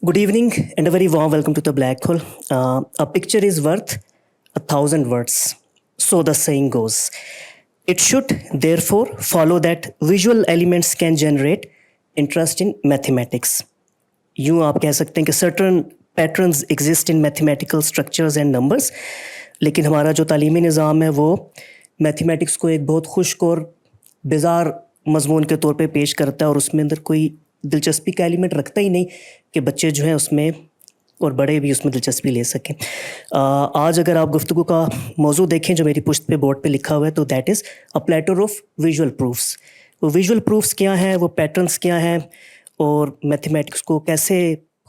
Good evening and a very warm welcome to the Black Hole. A picture is worth 1,000 words. So the saying goes. It should therefore follow that visual elements can generate interest in mathematics. यूं आप कह सकते हैं कि certain patterns exist in mathematical structures and numbers, लेकिन हमारा जो तालीमी निज़ाम है वो मैथमेटिक्स को एक बहुत खुश्क और बेजार मजमून के तौर पे पेश करता है और उसमें अंदर कोई दिलचस्पी का एलिमेंट रखता ही नहीं कि बच्चे जो हैं उसमें और बड़े भी उसमें दिलचस्पी ले सकें। आज अगर आप गुफ्तगू का मौजू देखें जो मेरी पुश्त पे बोर्ड पे लिखा हुआ है, तो that is a platter of visual proofs. वो विजुअल प्रूफ्स क्या हैं, वो पैटर्न्स क्या हैं और मैथमेटिक्स को कैसे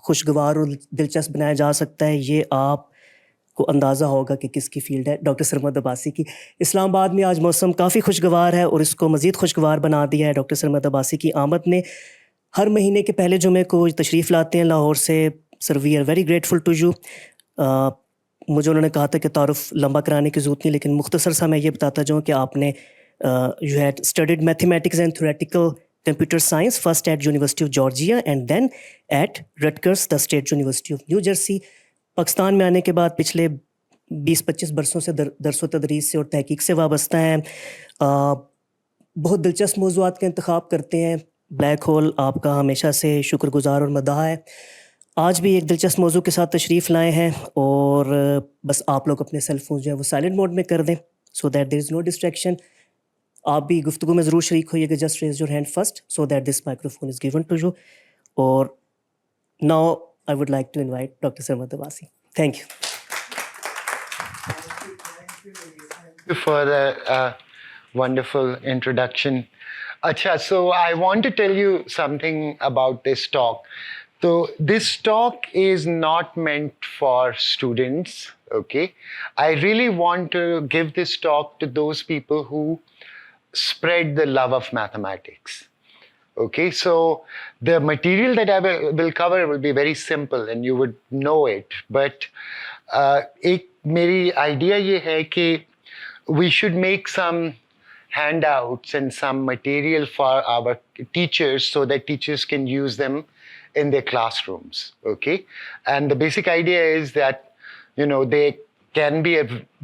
खुशगवार और दिलचस्प बनाया जा सकता है, ये आपको अंदाज़ा होगा कि किसकी फील्ड है। डॉक्टर सरमद अब्बासी की। इस्लामाबाद में आज मौसम काफ़ी खुशगवार है और इसको मज़ीद खुशगवार बना दिया है डॉक्टर सरमद अब्बासी की आमद ने। हर महीने के पहले जुमे को तशरीफ़ लाते हैं लाहौर से। Sir we are very grateful to you. मुझे उन्होंने कहा था कि तारुफ लंबा कराने की ज़रूरत नहीं, लेकिन मुख्तसर सा मैं ये बताता जाऊँ कि आपने you had studied mathematics and theoretical computer science first at University of Georgia and then at Rutgers, the State University of New Jersey. Pakistan में आने के बाद पिछले 20-25 बरसों से दरस व तदरीस से और तहकीक से वाबस्ता हैं। बहुत दिलचस्प मौज़ूआत का इंतखाब करते हैं। ब्लैक होल आपका हमेशा से शुक्रगुजार और मदह है। आज भी एक दिलचस्प मौजू के साथ तशरीफ़ लाए हैं और बस आप लोग अपने सेल फोन जो है वो साइलेंट मोड में कर दें so that there is no distraction. आप भी गुफ्तगू में ज़रूर शरीक होइएगा। Just raise your hand first so that this microphone is given to you. और now I would like to invite doctor Sarmad Abbasi. Thank you. Thank you for the wonderful introduction. Acha, so I want to tell you something about this talk. So this talk is not meant for students, okay? I really want to give this talk to those people who spread the love of mathematics. Okay, so the material that I will cover will be very simple and you would know it. But एक मेरी idea ये है कि we should make some handouts and some material for our teachers so that teachers can use them in their classrooms. Okay, and the basic idea is that they can be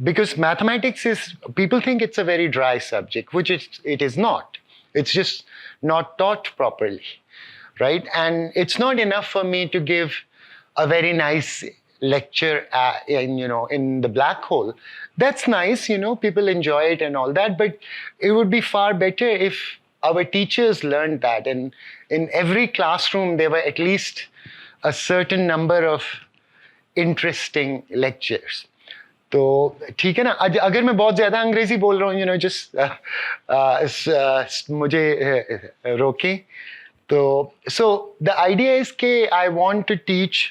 because mathematics is, people think it's a very dry subject, which it is not. It's just not taught properly, right? And it's not enough for me to give a very nice lecture in the black hole. That's nice, people enjoy it and all that, but it would be far better if our teachers learned that, and in every classroom there were at least a certain number of interesting lectures. तो ठीक है ना। अगर मैं बहुत ज़्यादा अंग्रेज़ी बोल रहा हूँ जस्ट मुझे रोकें। तो so the idea is कि I want to teach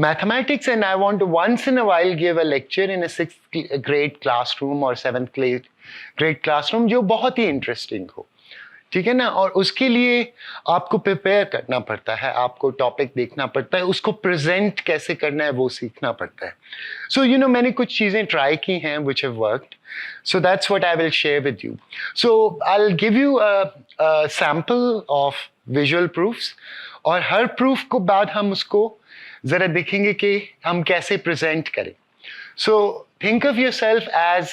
mathematics and I want to once in a while give a lecture in a 6th grade classroom or 7th grade classroom जो बहुत ही interesting हो, ठीक है ना। और उसके लिए आपको प्रिपेयर करना पड़ता है, आपको टॉपिक देखना पड़ता है, उसको प्रेजेंट कैसे करना है वो सीखना पड़ता है। सो मैंने कुछ चीज़ें ट्राई की हैं which have worked. So that's what I will share with you. So I'll give you a sample of visual proofs और हर प्रूफ को बाद हम उसको ज़रा देखेंगे कि हम कैसे प्रेजेंट करें। So think of yourself as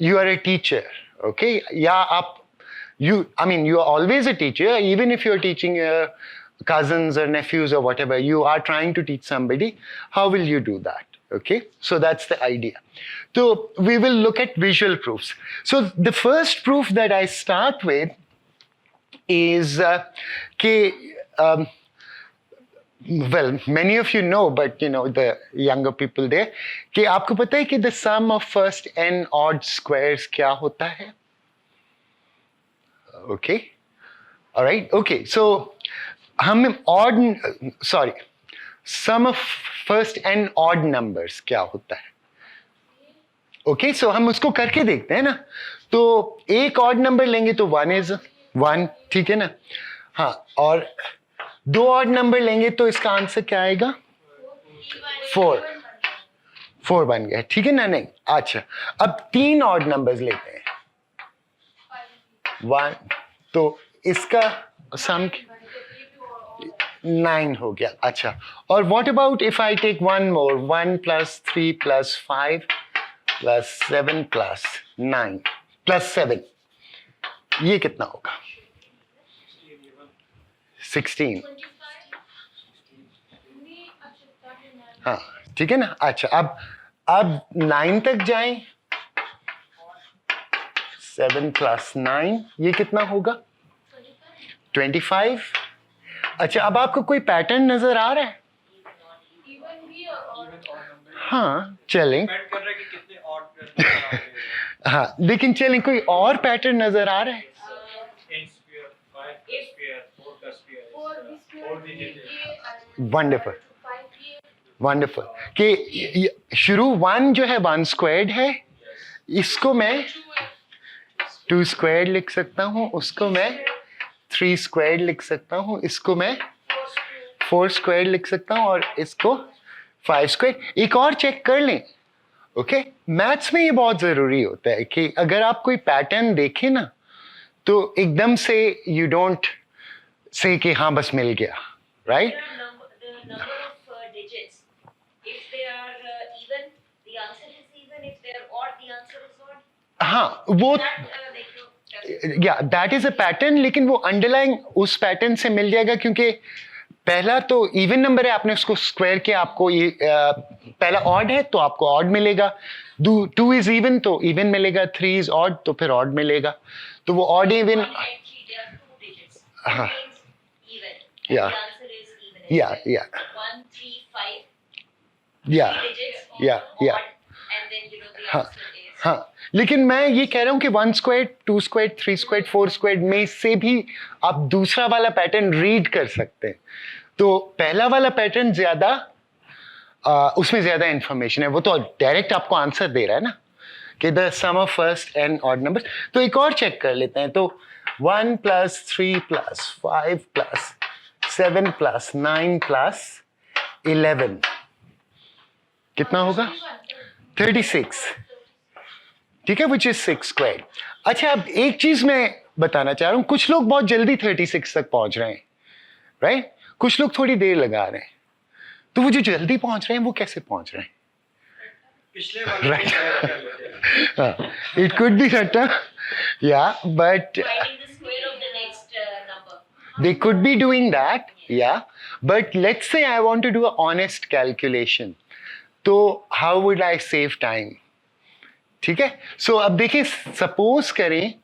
you are a teacher, okay? या आप you are always a teacher, even if you're teaching your cousins or nephews or whatever, you are trying to teach somebody. How will you do that? Okay, so that's the idea. So we will look at visual proofs. So the first proof that I start with is well, many of you know, but the younger people there, कि आपको पता है कि the sum of first n odd squares क्या होता है? Okay, all right, okay, so sum of first n odd numbers क्या होता है? Okay, so हम उसको करके देखते हैं ना। तो एक odd number लेंगे तो 1 is 1, ठीक है ना। हाँ, और दो odd number लेंगे तो इसका आंसर क्या आएगा? 4 बन गया, ठीक है ना। नहीं, अच्छा, अब 3 odd numbers लेते हैं 1, तो इसका सम 9 हो गया. अच्छा. और what about if I take one more? 1 plus 3 plus 5 plus 7 plus 9 plus 7. ये कितना होगा? 16. हाँ ठीक है ना. अच्छा अब 9 तक जाएं. 7 plus 9 ये कितना होगा? 25. अच्छा अब आपको कोई पैटर्न नजर आ रहा है? हाँ चलें. हाँ लेकिन चलें, कोई और पैटर्न नजर आ रहा है? Wonderful wonderful. कि शुरू 1 जो है 1 स्क्वायर्ड है, इसको मैं 2 स्क्वायर्ड लिख सकता हूँ, उसको मैं 3 स्क्वायर्ड लिख सकता हूँ, इसको मैं 4 स्क्वायर्ड लिख सकता हूँ और इसको 5 स्क्वायर्ड. एक और चेक कर लें. ओके मैथ्स में ये बहुत जरूरी होता है कि अगर आप कोई पैटर्न देखें ना तो एकदम से यू डोंट से कि हाँ बस मिल गया. Right. The number of digits. If they are even, the answer is even. If they are odd, the answer is odd. हाँ वो That या दैट इज अ पैटर्न, लेकिन वो अंडरलाइंग उस पैटर्न से मिल जाएगा क्योंकि पहला तो इवन नंबर है, आपने उसको स्क्वायर किया, आपको ये पहला ऑड है तो आपको ऑड मिलेगा. 2 इज इवन तो इवन मिलेगा, 3 इज ऑड तो फिर ऑड मिलेगा. तो वो odd even. 1 and 3, they are 2 digits. Uh-huh. Means even. Yeah. The answer is even. Yeah. 1, 3, 5. Yeah. 3 digits. Yeah. Odd, and then the हाँ answer is. हाँ लेकिन मैं ये कह रहा हूँ कि 1 स्क्वायर 2 स्क्वायर 3 स्क्वायर 4 स्क्वायर में से भी आप दूसरा वाला पैटर्न रीड कर सकते हैं. तो पहला वाला पैटर्न ज्यादा उसमें ज्यादा इंफॉर्मेशन है, वो तो डायरेक्ट आपको आंसर दे रहा है ना कि the sum of first and odd numbers. तो एक और चेक कर लेते हैं. तो 1 plus 3 plus 5 plus 7 plus 9 plus 11 कितना होगा? 36. ठीक है, विच इज 6 स्क्वायर. अच्छा अब एक चीज मैं बताना चाह रहा हूं, कुछ लोग बहुत जल्दी 36 तक पहुंच रहे हैं, राइट? कुछ लोग थोड़ी देर लगा रहे हैं. तो वो जो जल्दी पहुंच रहे हैं वो कैसे पहुंच रहे हैं? राइट. इट कुड बी रट्टा, या but Finding the square of the next number. they could be doing that, yeah, but let's say I want to do a honest calculation, तो how would I save time? ठीक है. सो अब देखिए, suppose करें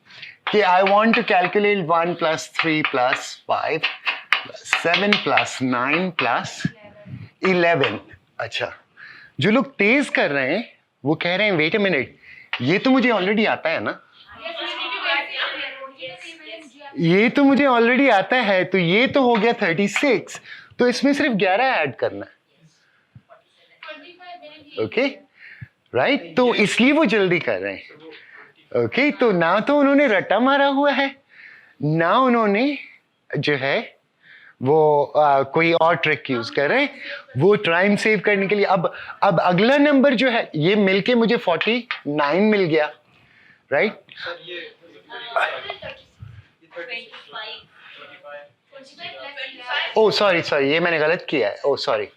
कि I want to calculate 1 plus 3 plus 5 plus 7 plus 9 plus 11. अच्छा, जो लोग तेज कर रहे हैं वो कह रहे हैं वेट अ मिनट, ये तो मुझे ऑलरेडी आता है ना, ये तो मुझे ऑलरेडी आता है, तो ये तो हो गया 36, तो इसमें सिर्फ 11 ऐड करना है. Okay right. तो इसलिए वो जल्दी कर रहे हैं. ओके तो ना तो उन्होंने रट्टा मारा हुआ है, ना उन्होंने जो है वो कोई और ट्रिक यूज कर रहे हैं, वो टाइम सेव करने के लिए. अब अगला नंबर जो है ये मिलके मुझे 49 मिल गया, राइट? 25. ओ सॉरी ये मैंने गलत किया है. ओ सॉरी,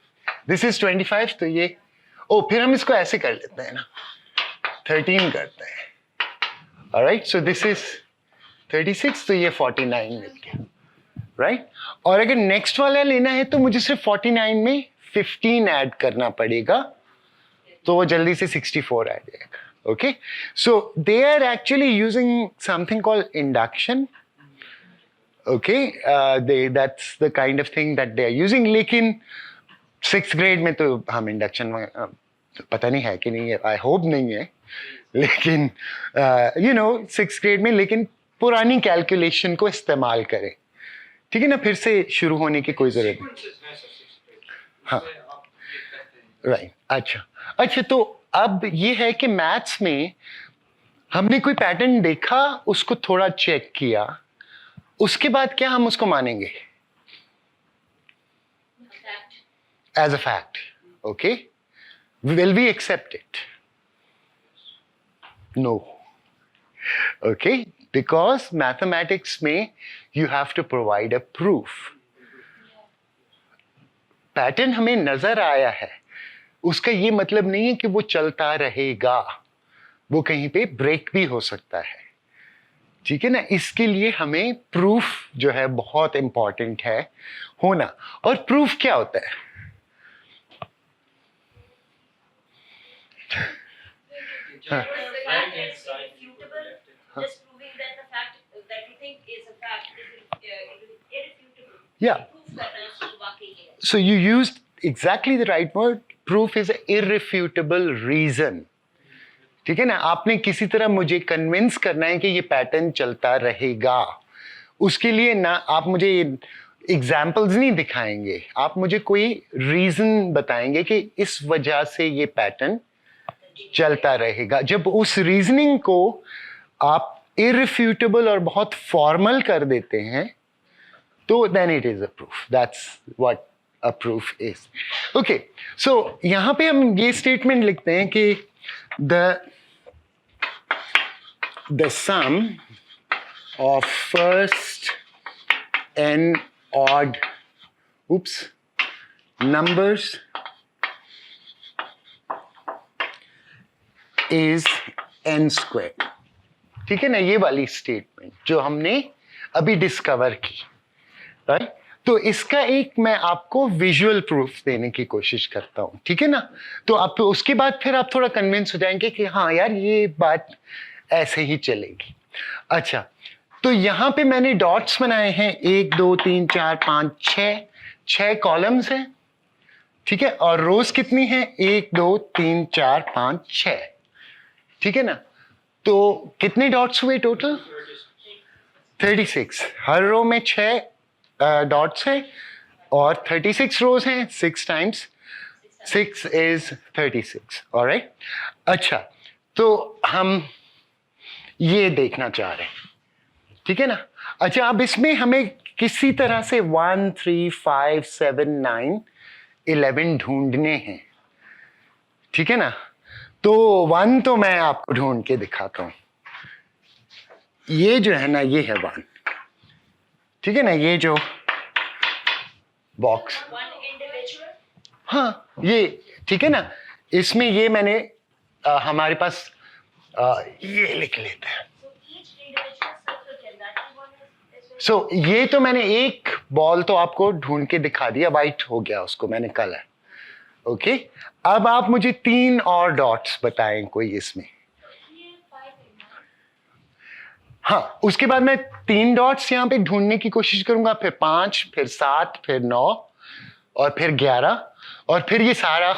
दिस इज 25. तो ये फिर हम इसको ऐसे कर लेते हैं ना, 13 करते हैं. ऑलराइट, सो दिस इज 36, तो ये 49 मिल गया, राइट? और अगर नेक्स्ट वाला लेना है तो मुझे सिर्फ 49 में 15 ऐड करना पड़ेगा, तो वो जल्दी से 64 आ जाएगा. Okay, so they are actually using something called induction. Okay, that's the kind of thing that they are using. लेकिन 6th ग्रेड में तो हम इंडक्शन में पता नहीं है कि नहीं है, आई होप नहीं है, लेकिन यू नो 6th ग्रेड में, लेकिन पुरानी कैलकुलेशन को इस्तेमाल करें. ठीक है ना, फिर से शुरू होने की कोई जरूरत नहीं. हाँ राइट. अच्छा तो अब ये है कि मैथ्स में हमने कोई पैटर्न देखा, उसको थोड़ा चेक किया, उसके बाद क्या हम उसको मानेंगे as a fact? Okay, will we accept it? No. Okay, because mathematics में you have to provide a proof. Pattern हमें नजर आया है उसका ये मतलब नहीं है कि वो चलता रहेगा, वो कहीं पे ब्रेक भी हो सकता है। ठीक है ना, इसके लिए हमें प्रूफ जो है बहुत इंपॉर्टेंट है होना। और प्रूफ क्या होता है? हाँ, The fact is irrefutable. Just proving that the fact that you think is a fact is irrefutable. Yeah. Proof करना है कि वाकई ये है. so you used exactly the right word. Proof is an irrefutable reason. ठीक है ना, आपने किसी तरह मुझे कन्विंस करना है कि ये पैटर्न चलता रहेगा। उसके लिए ना आप मुझे एग्जाम्पल्स नहीं दिखाएंगे, आप मुझे कोई रीजन बताएंगे कि इस वजह से ये पैटर्न चलता रहेगा। जब उस रीजनिंग को आप इररिफ्यूटेबल और बहुत फॉर्मल कर देते हैं तो then it is a proof. That's what a proof is. Okay, so यहां पे हम ये स्टेटमेंट लिखते हैं कि the sum of first n odd numbers is n squared। ठीक है ना, ये वाली स्टेटमेंट जो हमने अभी डिस्कवर की, राइट? तो इसका एक मैं आपको विजुअल प्रूफ देने की कोशिश करता हूं, ठीक है ना? तो आप उसके बाद फिर आप थोड़ा कन्विंस हो जाएंगे कि हाँ यार ये बात ऐसे ही चलेगी। अच्छा, तो यहां पे मैंने डॉट्स बनाए हैं, 1 2 3 4 5 6 कॉलम्स हैं, ठीक है? और रोज कितनी है? 1 2 3 4 5 6, ठीक है ना? तो कितने डॉट्स हुए टोटल? 36। हर रो में 6 डॉट्स हैं और 36 रोज हैं। 6 टाइम्स 6 इज 36। ऑलराइट, अच्छा, तो हम ये देखना चाह रहे हैं, ठीक है ना? अच्छा, अब इसमें हमें किसी तरह से 1 3 5 7 9 11 ढूंढने हैं, ठीक है ना? तो 1 तो मैं आपको ढूंढ के दिखाता हूं। ये जो है ना, ये है 1, ठीक है ना? ये जो बॉक्स, One individual. हाँ ये ठीक है ना? इसमें ये मैंने हमारे पास ये लिख लेते हैं। So each individual circle can that be one as well? सो ये तो मैंने एक बॉल तो आपको ढूंढ के दिखा दिया, वाइट हो गया उसको मैंने कलर। ओके, अब आप मुझे 3 और डॉट्स बताएं कोई इसमें। Here 5 in one. हाँ, उसके बाद मैं 3 डॉट्स यहाँ पे ढूंढने की कोशिश करूंगा, फिर 5, फिर 7, फिर 9 और फिर 11 और फिर ये सारा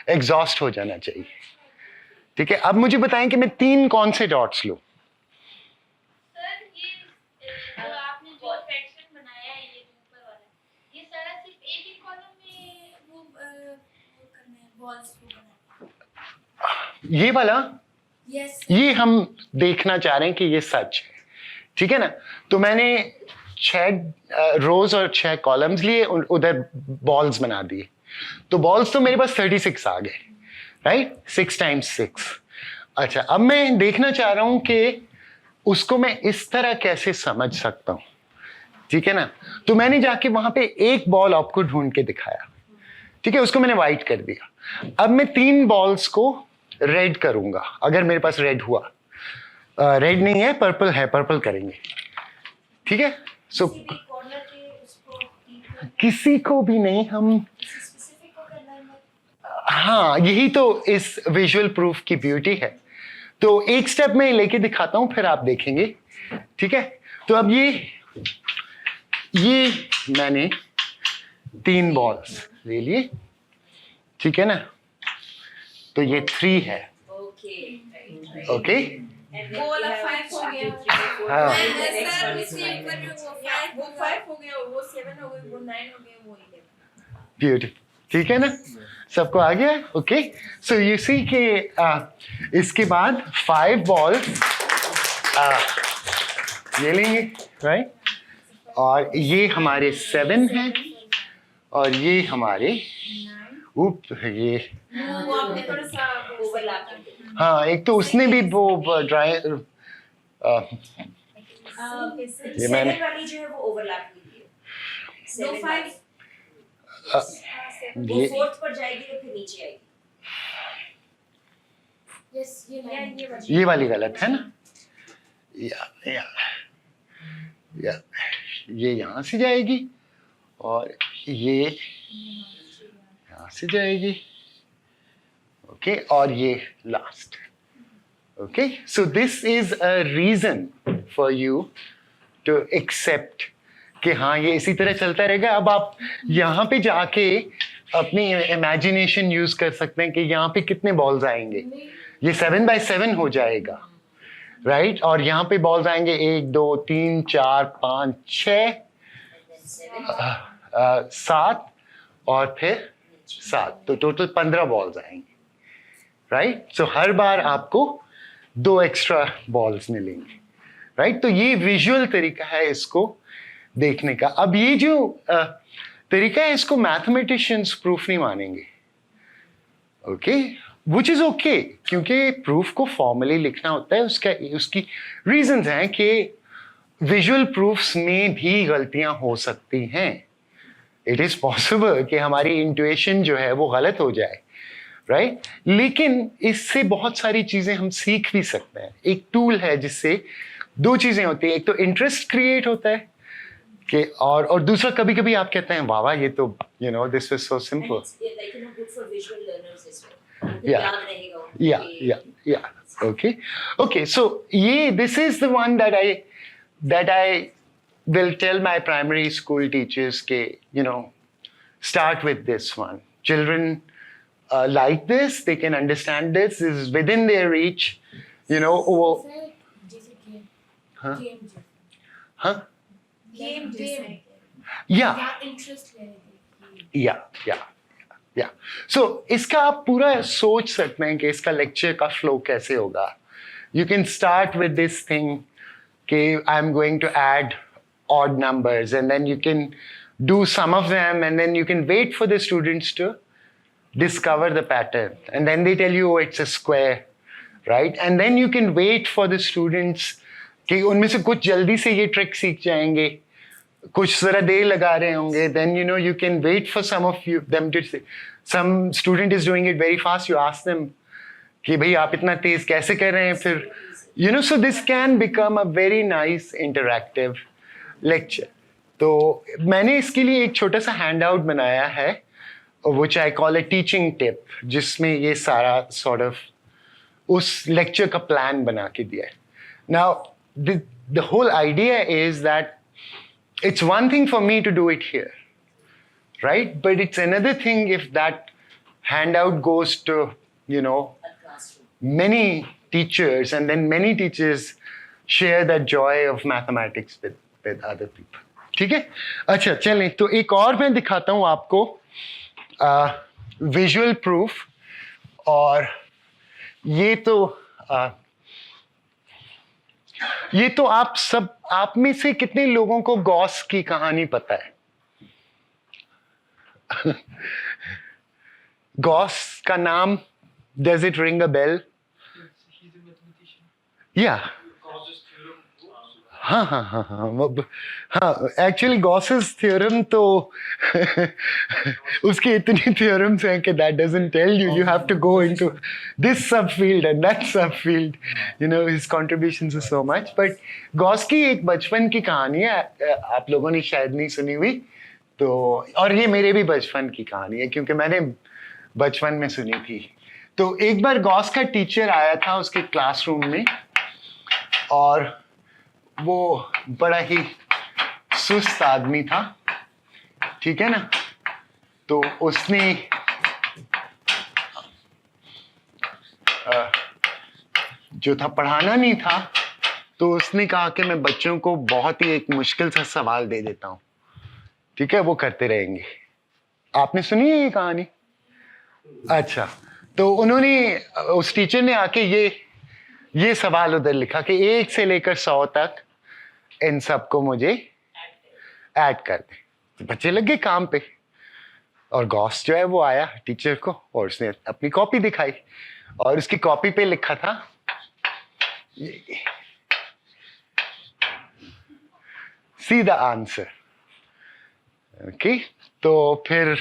एग्जॉस्ट हो जाना चाहिए, ठीक है? अब मुझे बताएं कि मैं 3 कौन से डॉट्स लूं। सर ये जो आपने जो फ्रैक्शन बनाया है, ये जो ऊपर वाला, ये सारा सिर्फ एक ही कॉलम में वो करना है, बॉल्स को बनाना है। ये वाला, यस ये हम देखना चाह रहे हैं कि ये सच है, ठीक है ना? तो मैंने 6 रोज और 6 कॉलम्स लिए, उधर बॉल्स बना दिए, तो बॉल्स तो मेरे पास 36 आ गए, राइट? 6 टाइम्स 6। अच्छा, अब मैं देखना चाह रहा हूं कि उसको मैं इस तरह कैसे समझ सकता हूं, ठीक है ना? तो मैंने जाके वहां पे एक बॉल आपको ढूंढ के दिखाया, ठीक है? उसको मैंने वाइट कर दिया। अब मैं 3 बॉल्स को रेड करूंगा, अगर मेरे पास रेड हुआ। रेड नहीं है, पर्पल है, पर्पल करेंगे, ठीक है? सो किसी भी corner पे उसको equal किसी को भी नहीं, हम specific को करना है. हाँ, यही तो इस विजुअल प्रूफ की ब्यूटी है। तो एक स्टेप मैं लेके दिखाता हूं, फिर आप देखेंगे, ठीक है? तो अब ये मैंने 3 बॉल्स ले लिए, ठीक है ना? तो ये 3 है, Okay. Right. Okay? And then वो वाला we have 5 हो 1, गया। 2, 3, 4, हाँ। 5. The next sir one is उसी 9. ऊपर में वो Yeah, 5 वो 5 हो गया, वो 7 हो गई, वो 9 हो गया, वो 11। ब्यूटीफुल, ठीक है ना? सबको आ गया? ओके, सो यू सी कि इसके बाद 5 बॉल्स ये लेंगे, राइट? और ये हमारे 7 हैं और ये हमारे ये वो आपने थोड़ा सा Overlap कर देते हैं. हाँ, एक तो उसने भी वो ड्राई ये मैंने 7 वाली जो है वो overlap हुई है. दो 7 5 वाली. वो ये फोर्थ पर जाएगी तो फिर नीचे आएगी. यस ये लाइन ये वाली गलत है ना. या ये यहाँ से जाएगी और ये यहाँ से जाएगी. ओके और ये last. Okay so this is a reason for you to accept कि हाँ ये इसी तरह चलता रहेगा. अब आप यहाँ पे जाके अपनी इमेजिनेशन यूज कर सकते हैं कि यहाँ पे कितने बॉल्स आएंगे. ये 7x7 हो जाएगा राइट और यहाँ पे बॉल्स आएंगे 1 2 3 4 5 6 7 और फिर 7 तो टोटल 15 बॉल्स आएंगे राइट. सो हर बार आपको 2 एक्स्ट्रा बॉल्स मिलेंगे राइट. तो ये विजुअल तरीका है इसको देखने का. अब ये जो तरीका है इसको मैथमेटिशियंस प्रूफ नहीं मानेंगे. ओके विच इज ओके क्योंकि प्रूफ को फॉर्मली लिखना होता है. उसकी रीजंस हैं कि विजुअल प्रूफ्स में भी गलतियां हो सकती हैं. इट इज पॉसिबल कि हमारी इंट्यूशन जो है वो गलत हो जाए राइट. लेकिन इससे बहुत सारी चीजें हम सीख भी सकते हैं. एक टूल है जिससे 2 चीजें होती है. एक तो इंटरेस्ट क्रिएट होता है कि और दूसरा कभी कभी आप कहते हैं वाह वाह ये तो you know this is so simple. Like good for visual learners as well. Yeah. याद रहेगा उनको कि- Okay so this is the one that I will tell my primary school teachers ke you know start with this one. Children like this, they can understand this is within their reach, you know. Sir जैसे game हाँ? Game Huh? Game game Yeah. या interest ले रहे थे. या सो इसका आप पूरा सोच सकते हैं कि इसका लेक्चर का फ्लो कैसे होगा. You can start with this thing कि I am going to add odd numbers and then you can do some of them and then you can wait for the students to discover the pattern and then they tell you oh it's a square right and then you can wait for the students कि उनमें से कुछ जल्दी से ये trick सीख जाएंगे कुछ जरा देर लगा रहे होंगे. Then you know you can wait for some of them to say some student is doing it very fast you ask them कि भाई आप इतना तेज कैसे कर रहे हैं फिर you know so this can become a very nice interactive lecture. तो मैंने इसके लिए एक छोटा सा हैंड आउट बनाया है which I call a teaching tip जिसमें ये सारा sort of उस लेक्चर का प्लान बना के दिया है. Now the whole idea is that it's one thing for me to do it here, right? But it's another thing if that handout goes to, you know, many teachers and then many teachers share that joy of mathematics with other people. ठीक है? अच्छा चलें तो एक और मैं दिखाता हूँ आपको visual proof और ये तो आप में से कितने लोगों को गॉस की कहानी पता है? गॉस का नाम does it ring a bell? He's a mathematician. Yeah. Gauss's theorem. हाँ एक्चुअली गॉसेस थ्योरम तो उसके इतनी थ्योरम्स हैं कि that doesn't tell you have to go into this subfield and that subfield, you know, his contributions are so much. But Gauss की एक बचपन की कहानी है, आप लोगों ने शायद नहीं सुनी हुई तो, और ये मेरे भी बचपन की कहानी है क्योंकि मैंने बचपन में सुनी थी. तो एक बार गॉस का टीचर आया था उसके क्लासरूम में और वो बड़ा ही सुस्त आदमी था, ठीक है ना. तो उसने जो था पढ़ाना नहीं था तो उसने कहा कि मैं बच्चों को बहुत ही एक मुश्किल सा सवाल दे देता हूँ, ठीक है, वो करते रहेंगे. आपने सुनी है ये कहानी? अच्छा, तो उन्होंने उस टीचर ने आके ये सवाल उधर लिखा कि 1 से लेकर 100 तक इन सबको मुझे ऐड कर दे. तो बच्चे लग गए काम पे और गॉस जो है वो आया टीचर को और उसने अपनी कॉपी दिखाई और उसकी कॉपी पे लिखा था सी द आंसर. ओके, तो फिर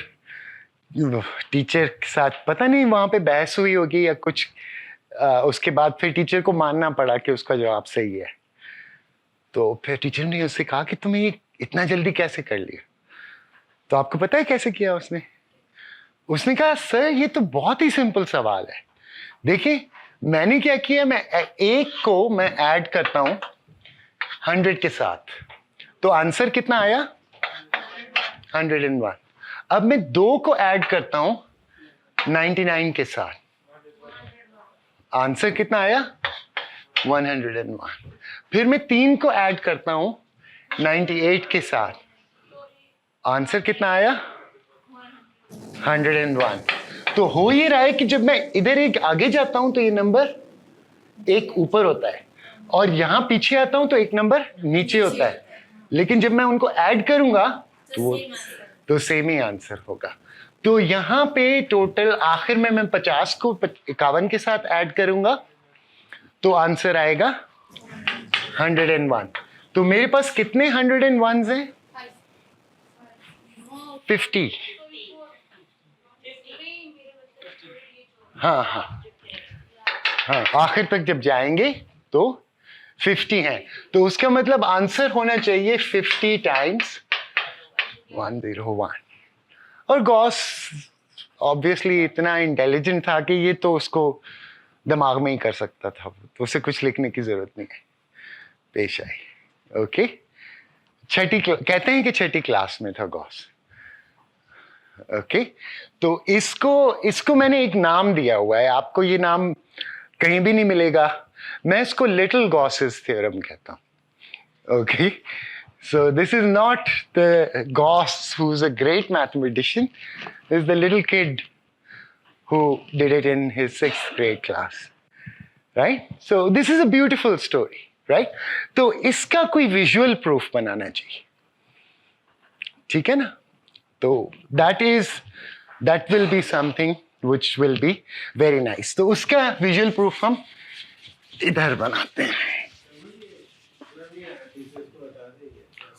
टीचर के साथ पता नहीं वहां पे बहस हुई होगी या कुछ, उसके बाद फिर टीचर को मानना पड़ा कि उसका जवाब सही है। तो फिर टीचर ने उससे कहा कि तुम्हें ये इतना जल्दी कैसे कर लिया? तो आपको पता है कैसे किया उसने? उसने कहा सर ये तो बहुत ही सिंपल सवाल है। देखिए मैंने क्या किया, मैं एक को मैं ऐड करता हूं 100 के साथ, तो आंसर कितना आया? 101। अब मैं 2 को ऐड करता हूं 99 के साथ, आंसर कितना आया? 101। फिर मैं 3 को ऐड करता हूं 98 के साथ, आंसर कितना आया? 101। तो हो ये रहा है कि जब मैं इधर एक आगे जाता हूं तो ये नंबर एक ऊपर होता है, और यहां पीछे आता हूं तो एक नंबर नीचे होता है, लेकिन जब मैं उनको ऐड करूंगा तो सेम ही आंसर होगा। तो यहां पे टोटल आखिर में मैं 50 को 51 के साथ ऐड करूंगा तो आंसर आएगा 101। तो मेरे पास कितने 101s हैं? 50। हाँ हाँ हाँ, आखिर तक जब जाएंगे तो 50 हैं, तो उसका मतलब आंसर होना चाहिए 50 टाइम्स 101। और गॉस ऑब्वियसली इतना इंटेलिजेंट था कि ये तो उसको दिमाग में ही कर सकता था, तो उसे कुछ लिखने की जरूरत नहीं है। पेश आई। ओके, कहते हैं कि छठी क्लास में था गॉस। ओके, तो इसको मैंने एक नाम दिया हुआ है, आपको ये नाम कहीं भी नहीं मिलेगा। मैं इसको लिटिल गॉसेस थ्योरम कहता हूं। Okay, so this is not the Gauss who's a great mathematician. This is the little kid who did it in his 6th grade class, right? So this is a beautiful story, right? तो इसका कोई visual proof बनाना चाहिए, ठीक है ना? तो that will be something which will be very nice. तो उसका visual proof हम इधर बनाते हैं।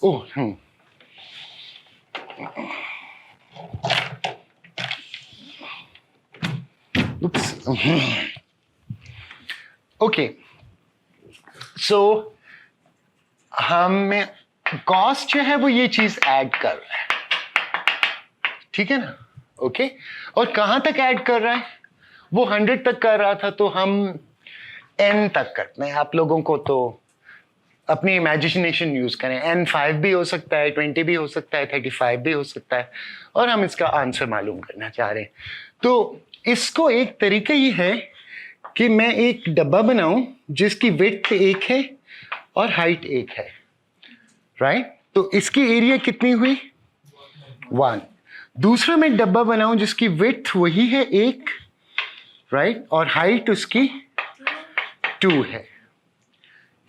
ओह, ओके, सो हमें कॉस्ट जो है वो ये चीज ऐड कर रहा है, ठीक है ना? ओके, और कहां तक ऐड कर रहा है? वो 100 तक कर रहा था, तो हम n तक करते हैं। आप लोगों को तो अपनी इमेजिनेशन यूज करें, n5 भी हो सकता है, 20 भी हो सकता है, 35 भी हो सकता है, और हम इसका आंसर मालूम करना चाह रहे हैं। तो इसको एक तरीका ये है कि मैं एक डब्बा बनाऊं जिसकी विड्थ 1 है और हाइट 1 है, राइट? तो इसकी एरिया कितनी हुई? 1। दूसरा मैं डब्बा बनाऊं जिसकी विड्थ वही है 1, राइट, और हाइट उसकी 2 है,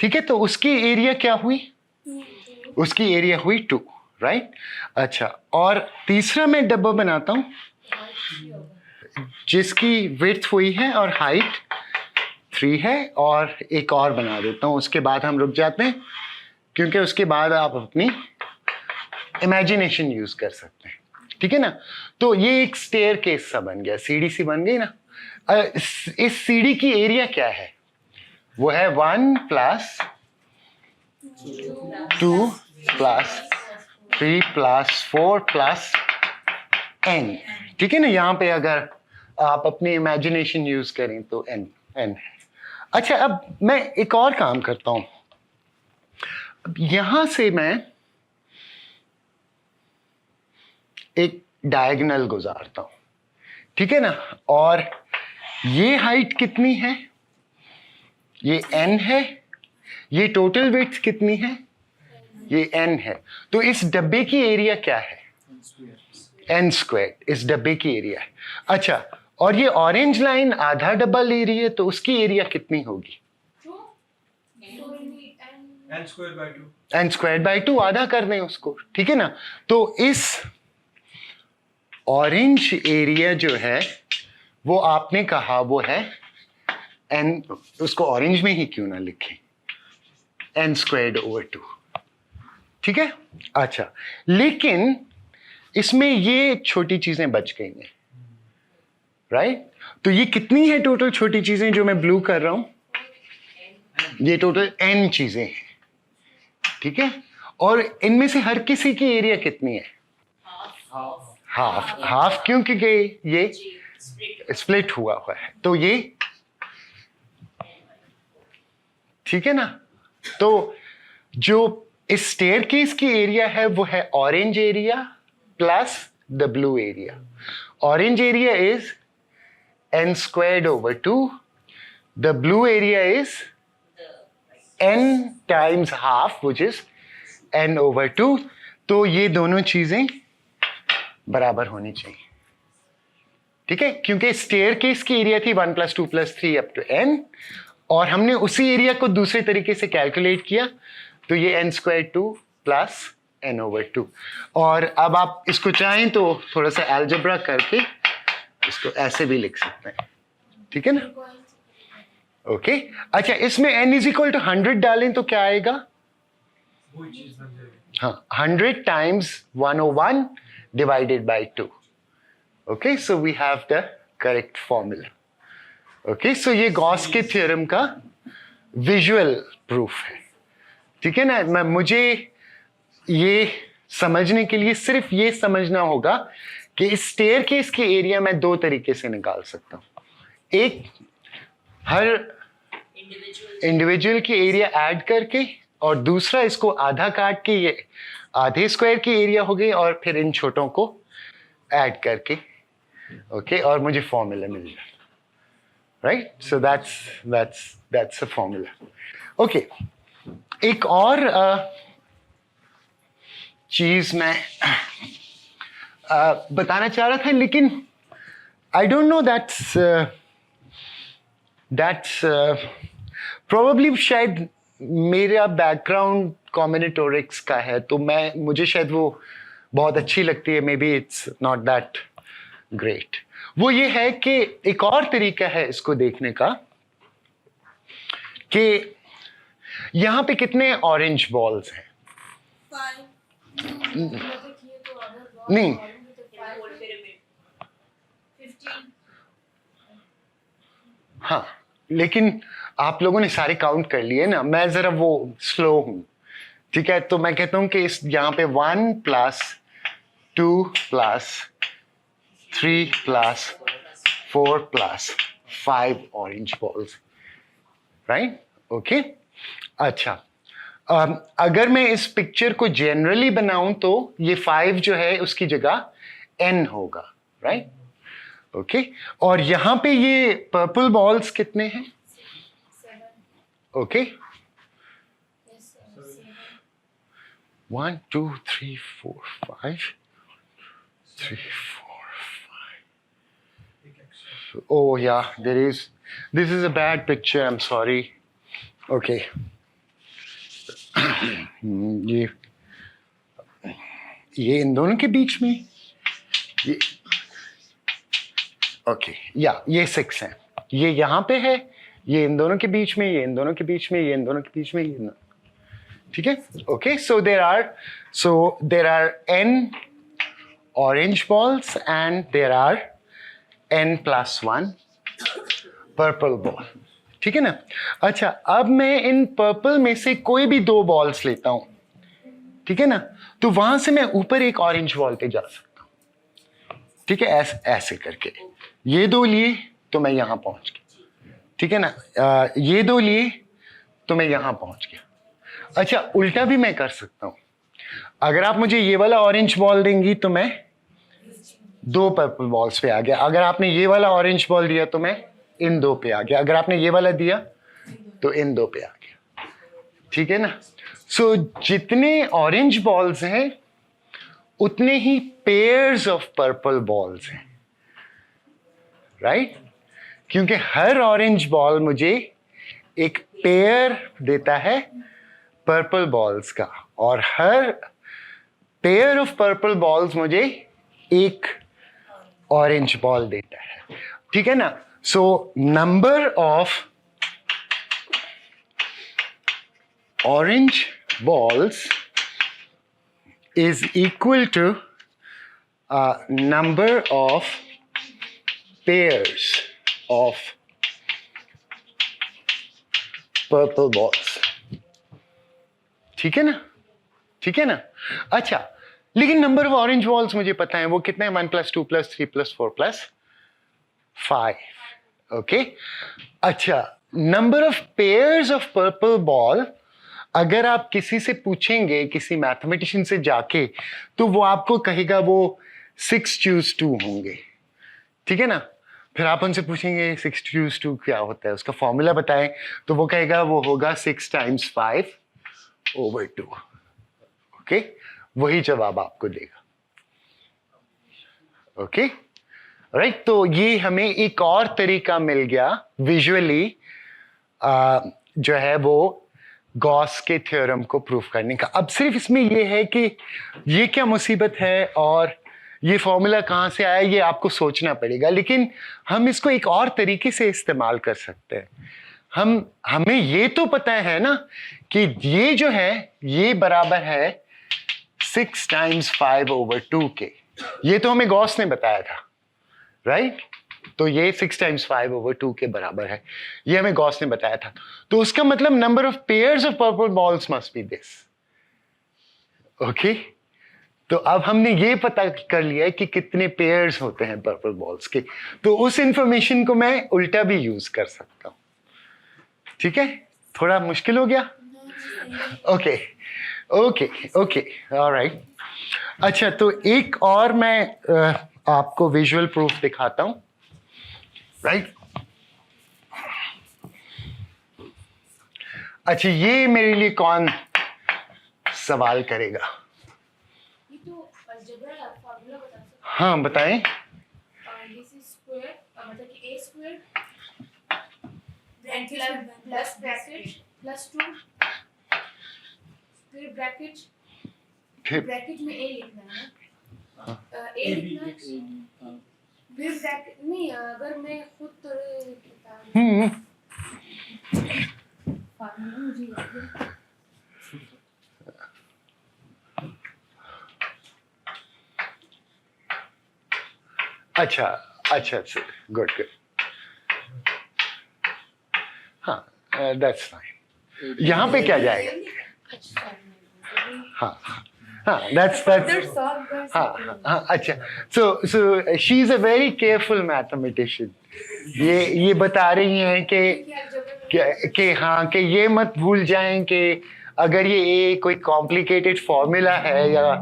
ठीक है? तो उसकी एरिया क्या हुई? उसकी एरिया हुई 2, राइट? अच्छा, और तीसरा मैं डब्बा बनाता हूं जिसकी विड्थ हुई है और हाइट 3 है, और एक और बना देता हूं। उसके बाद हम रुक जाते हैं, क्योंकि उसके बाद आप अपनी इमेजिनेशन यूज कर सकते हैं, ठीक है ना? तो ये एक स्टेयर केस सा बन गया, सीढ़ी सी बन गई ना। इस सीढ़ी की एरिया क्या है? वो है 1 + 2 + 3 + 4 + n, ठीक है ना? यहां पे अगर आप अपनी इमेजिनेशन यूज करें तो n है। अच्छा, अब मैं एक और काम करता हूं। अब यहां से मैं एक डायगोनल गुजारता हूं, ठीक है ना? और ये हाइट कितनी है? ये n है। ये टोटल विड्थ कितनी है? ये n है। तो इस डब्बे की एरिया क्या है? n²। इस डब्बे की एरिया है। अच्छा, और ये ऑरेंज लाइन आधा डब्बा ले रही है, तो उसकी एरिया कितनी होगी? n²/2 आधा कर दें उसको, ठीक है ना? तो इस ऑरेंज एरिया जो है वो आपने कहा वो है n, उसको ऑरेंज में ही क्यों ना लिखें, n²/2, ठीक है? अच्छा, लेकिन इसमें ये छोटी चीजें बच गई हैं, राइट? तो ये कितनी है टोटल छोटी चीजें जो मैं ब्लू कर रहा हूं? ये टोटल n चीजें हैं, ठीक है? और इनमें से हर किसी की एरिया कितनी है? हाफ क्योंकि ये स्प्लिट हुआ है, तो ये ठीक है ना? तो जो इस स्टेयरकेस की एरिया है वो है orange area plus the blue area. Orange area is n squared over 2. The blue area is n times half, which is n over 2. तो ये दोनों चीजें बराबर होनी चाहिए, ठीक है? क्योंकि स्टेयरकेस की एरिया थी 1 + 2 + 3 up to n, और हमने उसी एरिया को दूसरे तरीके से कैलकुलेट किया, तो ये n squared 2 plus n over 2. और अब आप इसको चाहें तो थोड़ा सा अलजेब्रा करके इसको ऐसे भी लिख सकते हैं, ठीक है ना? ओके अच्छा, इसमें n = 100 डालें तो क्या आएगा? वही चीज बन जाएगी. हाँ, 100 times 101 divided by 2. Okay, so we have the correct formula. Okay, so ये गॉस के थ्योरम का विजुअल प्रूफ है, ठीक है ना? मुझे ये समझने के लिए सिर्फ ये समझना होगा कि इस स्टेयरकेस की एरिया मैं दो तरीके से निकाल सकता हूं. एक, हर इंडिविजुअल की एरिया ऐड करके, और दूसरा इसको आधा काट के ये आधे स्क्वायर की एरिया हो गई, और फिर इन छोटों को ऐड करके, ओके, और मुझे फॉर्मूला मिल जाए, right? So that's a formula. Okay, एक और चीज मैं बताना चाह रहा था, लेकिन I don't know, that's probably शायद मेरा बैकग्राउंड कॉम्बिनेटोरिक्स का है, तो मुझे शायद वो बहुत अच्छी लगती है, may be it's not that great. वो ये है कि एक और तरीका है इसको देखने का कि यहां पे कितने ऑरेंज बॉल्स हैं? नहीं, हाँ, लेकिन आप लोगों ने सारे काउंट कर लिए ना, मैं जरा वो स्लो हूं, ठीक है? तो मैं कहता हूं कि इस यहां पे 1 + 2 + 3 + 4 + 5 ऑरेंज बॉल्स, राइट? ओके, अच्छा, अगर मैं इस पिक्चर को जनरली बनाऊं तो ये 5 जो है उसकी जगह n होगा, राइट? ओके, और यहां पे ये पर्पल बॉल्स कितने हैं? Okay, 1 2 3 4 5 3 4 5. Oh yeah, this is a bad picture, I'm sorry. Okay. ये इन दोनों के बीच में ये, ओके, ये 6 है, ये यहां पे है, ये इन दोनों के बीच में, ये इन दोनों के बीच में, ये इन दोनों के बीच में, ये, ठीक है? Okay, so there are n orange balls and there are n + 1 purple ball, ठीक है ना? अच्छा, अब मैं इन पर्पल में से कोई भी 2 बॉल्स लेता हूं, ठीक है ना? तो वहां से मैं ऊपर एक ऑरेंज बॉल पे जा सकता हूं, ठीक है? ऐसे करके ये 2 लिए तो मैं यहां पहुंच गया, ठीक है ना? ये 2 लिए तो मैं यहां पहुंच गया. अच्छा, उल्टा भी मैं कर सकता हूं. अगर आप मुझे ये वाला ऑरेंज बॉल देंगी तो मैं 2 पर्पल बॉल्स पे आ गया. अगर आपने ये वाला ऑरेंज बॉल दिया तो मैं इन 2 पे आ गया. अगर आपने ये वाला दिया तो इन 2 पे आ गया, ठीक है ना? सो जितने ऑरेंज बॉल्स हैं उतने ही पेयर्स ऑफ पर्पल बॉल्स हैं, राइट? क्योंकि हर ऑरेंज बॉल मुझे एक पेयर देता है पर्पल बॉल्स का, और हर पेयर ऑफ पर्पल बॉल्स मुझे एक ऑरेंज बॉल देता है, ठीक है ना? So number of orange balls is equal to number of pairs of purple balls. ठीक है ना, ठीक है ना. अच्छा, लेकिन नंबर ऑफ ऑरेंज बॉल्स मुझे पता है वो कितने हैं. 1 + 2 + 3 + 4 + 5. ओके. अच्छा, number of pairs of purple ball अगर आप किसी से पूछेंगे, किसी मैथमेटिशियन से जाके, तो वो आपको कहेगा वो 6 choose 2 होंगे. ठीक है ना. फिर आप उनसे पूछेंगे 6 choose 2 क्या होता है, उसका फॉर्मूला बताएं, तो वो कहेगा वो होगा 6 × 5/2. ओके, वही जवाब आपको देगा. Okay, right. तो ये हमें एक और तरीका मिल गया विजुअली जो है वो गॉस के थ्योरम को प्रूफ करने का. अब सिर्फ इसमें ये है कि ये क्या मुसीबत है और ये फॉर्मूला कहाँ से आया, ये आपको सोचना पड़ेगा. लेकिन हम इसको एक और तरीके से इस्तेमाल कर सकते हैं. हमें ये तो पता है ना कि ये जो है ये बराबर है 6 × 5/2 के. ये तो हमें गॉस ने बताया था, राइट. तो ये 6 × 5/2 के बराबर है, ये हमें गॉस ने बताया था. तो उसका मतलब number of pairs of purple balls must be this. Okay, तो अब हमने ये पता कर लिया है कि कितने पेयर्स होते हैं पर्पल बॉल्स के. तो उस इंफॉर्मेशन को मैं उल्टा भी यूज कर सकता हूं. ठीक है, थोड़ा मुश्किल हो गया. Okay okay okay, alright. अच्छा, तो एक और मैं आपको विजुअल प्रूफ दिखाता हूं, राइट. अच्छा, ये मेरे लिए कौन सवाल करेगा? ये तो अलजेब्रा फार्मूला बता सकते हाँ, बताएं. हैं. दिस इज स्क्वायर, मतलब कि a² प्लस ब्रैकेट +2 फिर ब्रैकेट में a लिखना है ना. a लिखना फिर ब्रैकेट नहीं. अगर मैं खुद हम्म. फार्मूला मुझे याद है. अच्छा अच्छा, गुड गुड. हाँ, दैट्स फाइन. यहाँ पे क्या जाएगा? हाँ हाँ, दैट्स हाँ हाँ. अच्छा, so she is a very careful mathematician. ये बता रही हैं कि हाँ, कि ये मत भूल जाएं कि अगर ये कोई कॉम्प्लिकेटेड फॉर्मूला है या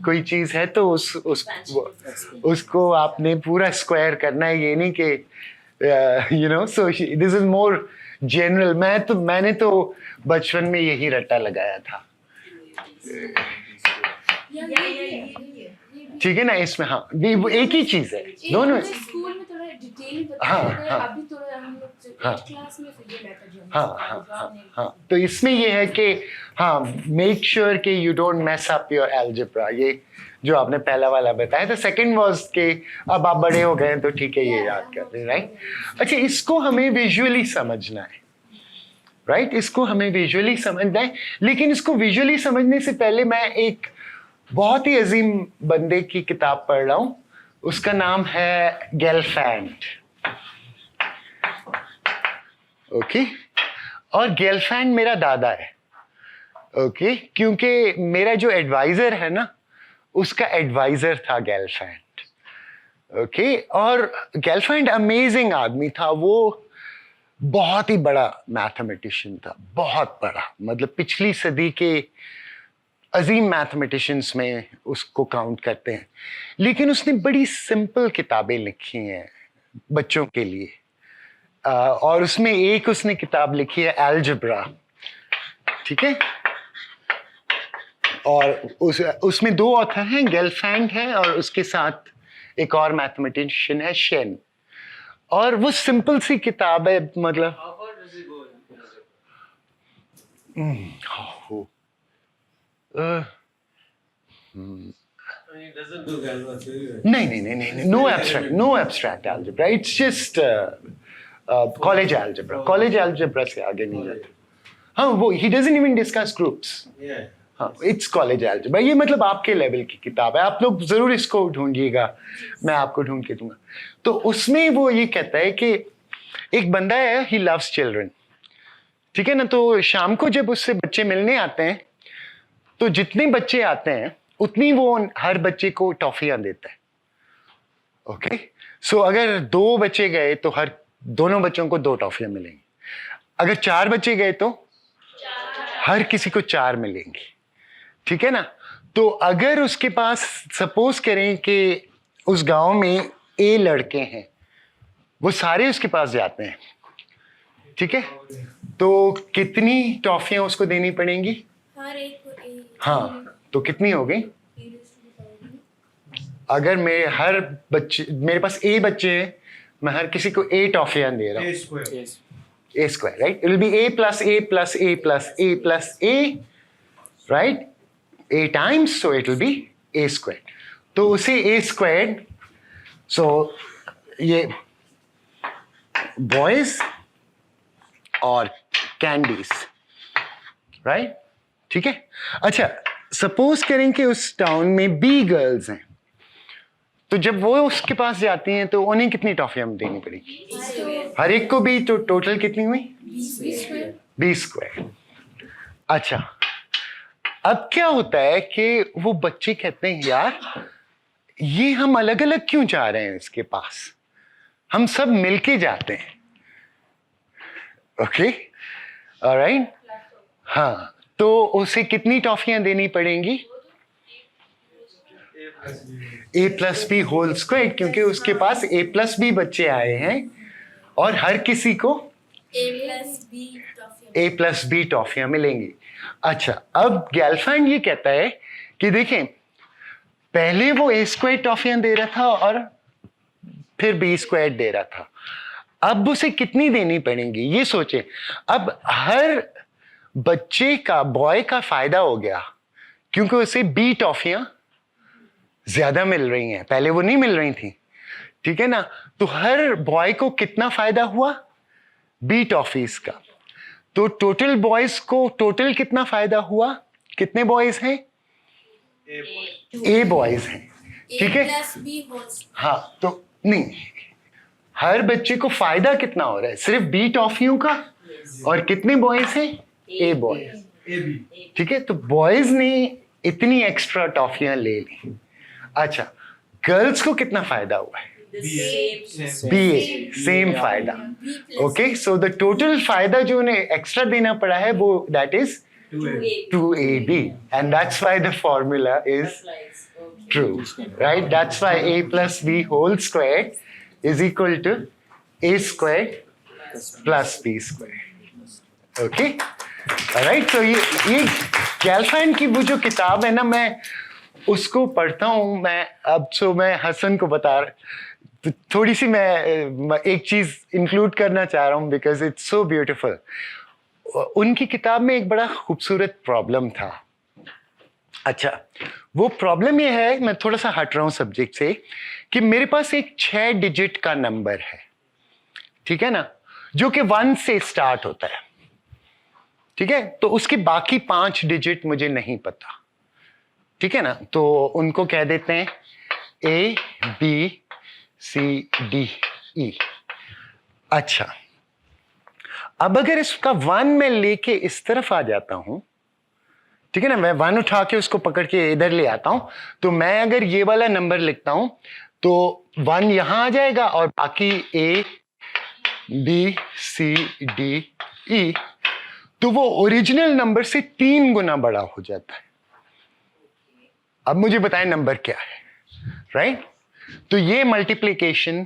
कोई चीज है तो उसको आपने पूरा स्क्वायर करना है. ये नहीं कि you know. So this is more general. मैंने तो बचपन में यही रट्टा लगाया था. ठीक है ना. इसमें हाँ, वो एक ही चीज है दोनों. स्कूल में थोड़ा डिटेल बताया हाँ, है. हाँ. अभी थोड़ा हम लोग हाँ. क्लास में फिर ये मेथड जो हाँ हाँ हाँ हाँ. तो इसमें ये है कि हाँ, मेक श्योर कि you don't mess up your algebra. ये जो आपने पहला वाला बताया था. सेकंड वाज कि अब आप बड़े हो गए तो ठीक है, ये याद कर रहे, राइट. अच्छा, इसको हमें विजुअली समझना है, राइट. इसको हमें विजुअली समझना है. लेकिन इसको विजुअली समझने से पहले मैं एक बहुत ही अजीम बंदे की किताब पढ़ रहा हूँ. उसका नाम है गेलफैंड. ओके, और गेलफैंड मेरा दादा है. ओके, क्योंकि मेरा जो एडवाइजर है ना, उसका एडवाइजर था गेलफैंड. ओके, और गेलफैंड अमेजिंग आदमी था. वो बहुत ही बड़ा मैथमेटिशियन था, बहुत बड़ा. मतलब पिछली सदी के अजीम मैथमेटिशियंस में उसको काउंट करते हैं. लेकिन उसने बड़ी सिंपल किताबें लिखी हैं बच्चों के लिए. और उसमें एक उसने किताब लिखी है अलजेब्रा. ठीक है. और उसमें 2 ऑथर हैं, गेलफैंड है और उसके साथ एक और मैथमेटिशियन है, शेन. और वो सिंपल सी किताब है. मतलब How far does it go in I mean, it doesn't do Galois theory, right? नहीं, no abstract algebra. It's just college algebra. College algebra से आगे नहीं जाता. हाँ, वो ही doesn't even discuss groups. Yeah. हाँ, इट्स कॉलेज अलजेब्रा। ये मतलब आपके लेवल की किताब है, आप लोग जरूर इसको ढूंढिएगा, मैं आपको ढूंढ के दूंगा। तो उसमें वो ये कहता है कि एक बंदा है, ही लव्स चिल्ड्रन, ठीक है ना। तो शाम को जब उससे बच्चे मिलने आते हैं तो जितने बच्चे आते हैं उतनी वो हर बच्चे को टॉफियां देता है। ओके, सो अगर 2 बच्चे गए तो हर दोनों बच्चों को 2 टॉफियां मिलेंगी। अगर 4 बच्चे गए तो हर किसी को 4 मिलेंगी, ठीक है ना। तो अगर उसके पास सपोज करें कि उस गांव में A लड़के हैं, वो सारे उसके पास जाते हैं, ठीक है, तो कितनी टॉफियां उसको देनी पड़ेंगी? हर एक को एक। हाँ, तो कितनी हो गई? अगर मेरे पास A बच्चे हैं, मैं हर किसी को A टॉफियां दे रहा हूँ, A square, right? It will be A plus A plus A plus A plus A, right? A times, so it will be A squared. तो उसे A squared, so ये boys और कैंडीज, राइट, ठीक है। अच्छा, suppose करें कि उस टाउन में B गर्ल्स हैं, तो जब वो उसके पास जाती हैं तो उन्हें कितनी टॉफियां देनी पड़ेगी? हर एक को भी। तो टोटल कितनी हुई? B square. अच्छा, अब क्या होता है कि वो बच्चे कहते हैं यार ये हम अलग अलग क्यों जा रहे हैं इसके पास, हम सब मिलके जाते हैं। ओके, ऑलराइट, हाँ, तो उसे कितनी टॉफियां देनी पड़ेंगी? A plus B whole square, क्योंकि उसके पास A प्लस बी बच्चे आए हैं और हर किसी को A प्लस बी टॉफियां मिलेंगी। अच्छा, अब गैल्फैंड ये कहता है कि देखें, पहले वो A स्क्वायर टॉफियां दे रहा था और फिर B स्क्वायर दे रहा था, अब उसे कितनी देनी पड़ेंगी ये सोचे। अब हर बच्चे का, बॉय का फायदा हो गया, क्योंकि उसे B टॉफियां ज्यादा मिल रही हैं, पहले वो नहीं मिल रही थी, ठीक है ना। तो हर बॉय को कितना फायदा हुआ? B टॉफीज का। तो टोटल बॉयज को टोटल कितना फायदा हुआ? कितने बॉयज हैं? A बॉयज हैं, ठीक है। हाँ, तो नहीं, हर बच्चे को फायदा कितना हो रहा है? सिर्फ B टॉफियों का। और कितने बॉयज हैं? A बॉयज, ठीक है। तो बॉयज ने इतनी एक्स्ट्रा टॉफियां ले ली। अच्छा, गर्ल्स को कितना फायदा हुआ है? BA, सेम फायदा। ओके, सो द टोटल फायदा जो उन्हें एक्स्ट्रा देना पड़ा है वो that is 2AB, and that's why the formula is true, right? That's why A plus B whole squared is equal to A squared plus B squared. Okay, alright. So ये गैल्फैंड की वो जो किताब है ना, मैं उसको पढ़ता हूँ मैं अब। सो मैं हसन को बता रहा, थोड़ी सी मैं एक चीज इंक्लूड करना चाह रहा हूँ बिकॉज इट्स सो ब्यूटिफुल। उनकी किताब में एक बड़ा खूबसूरत प्रॉब्लम था। अच्छा, वो प्रॉब्लम ये है, मैं थोड़ा सा हट रहा हूँ सब्जेक्ट से, कि मेरे पास एक 6 डिजिट का नंबर है, ठीक है ना, जो कि 1 से स्टार्ट होता है, ठीक है। तो उसके बाकी 5 डिजिट मुझे नहीं पता, ठीक है ना। तो उनको कह देते हैं A B C D E। अच्छा, अब अगर इसका 1 में लेके इस तरफ आ जाता हूं, ठीक है ना, मैं 1 उठा के उसको पकड़ के इधर ले आता हूं, तो मैं अगर ये वाला नंबर लिखता हूं तो 1 यहां आ जाएगा और बाकी A B C D E, तो वो ओरिजिनल नंबर से 3 गुना बड़ा हो जाता है। अब मुझे बताएं नंबर क्या है, राइट? तो ये मल्टीप्लिकेशन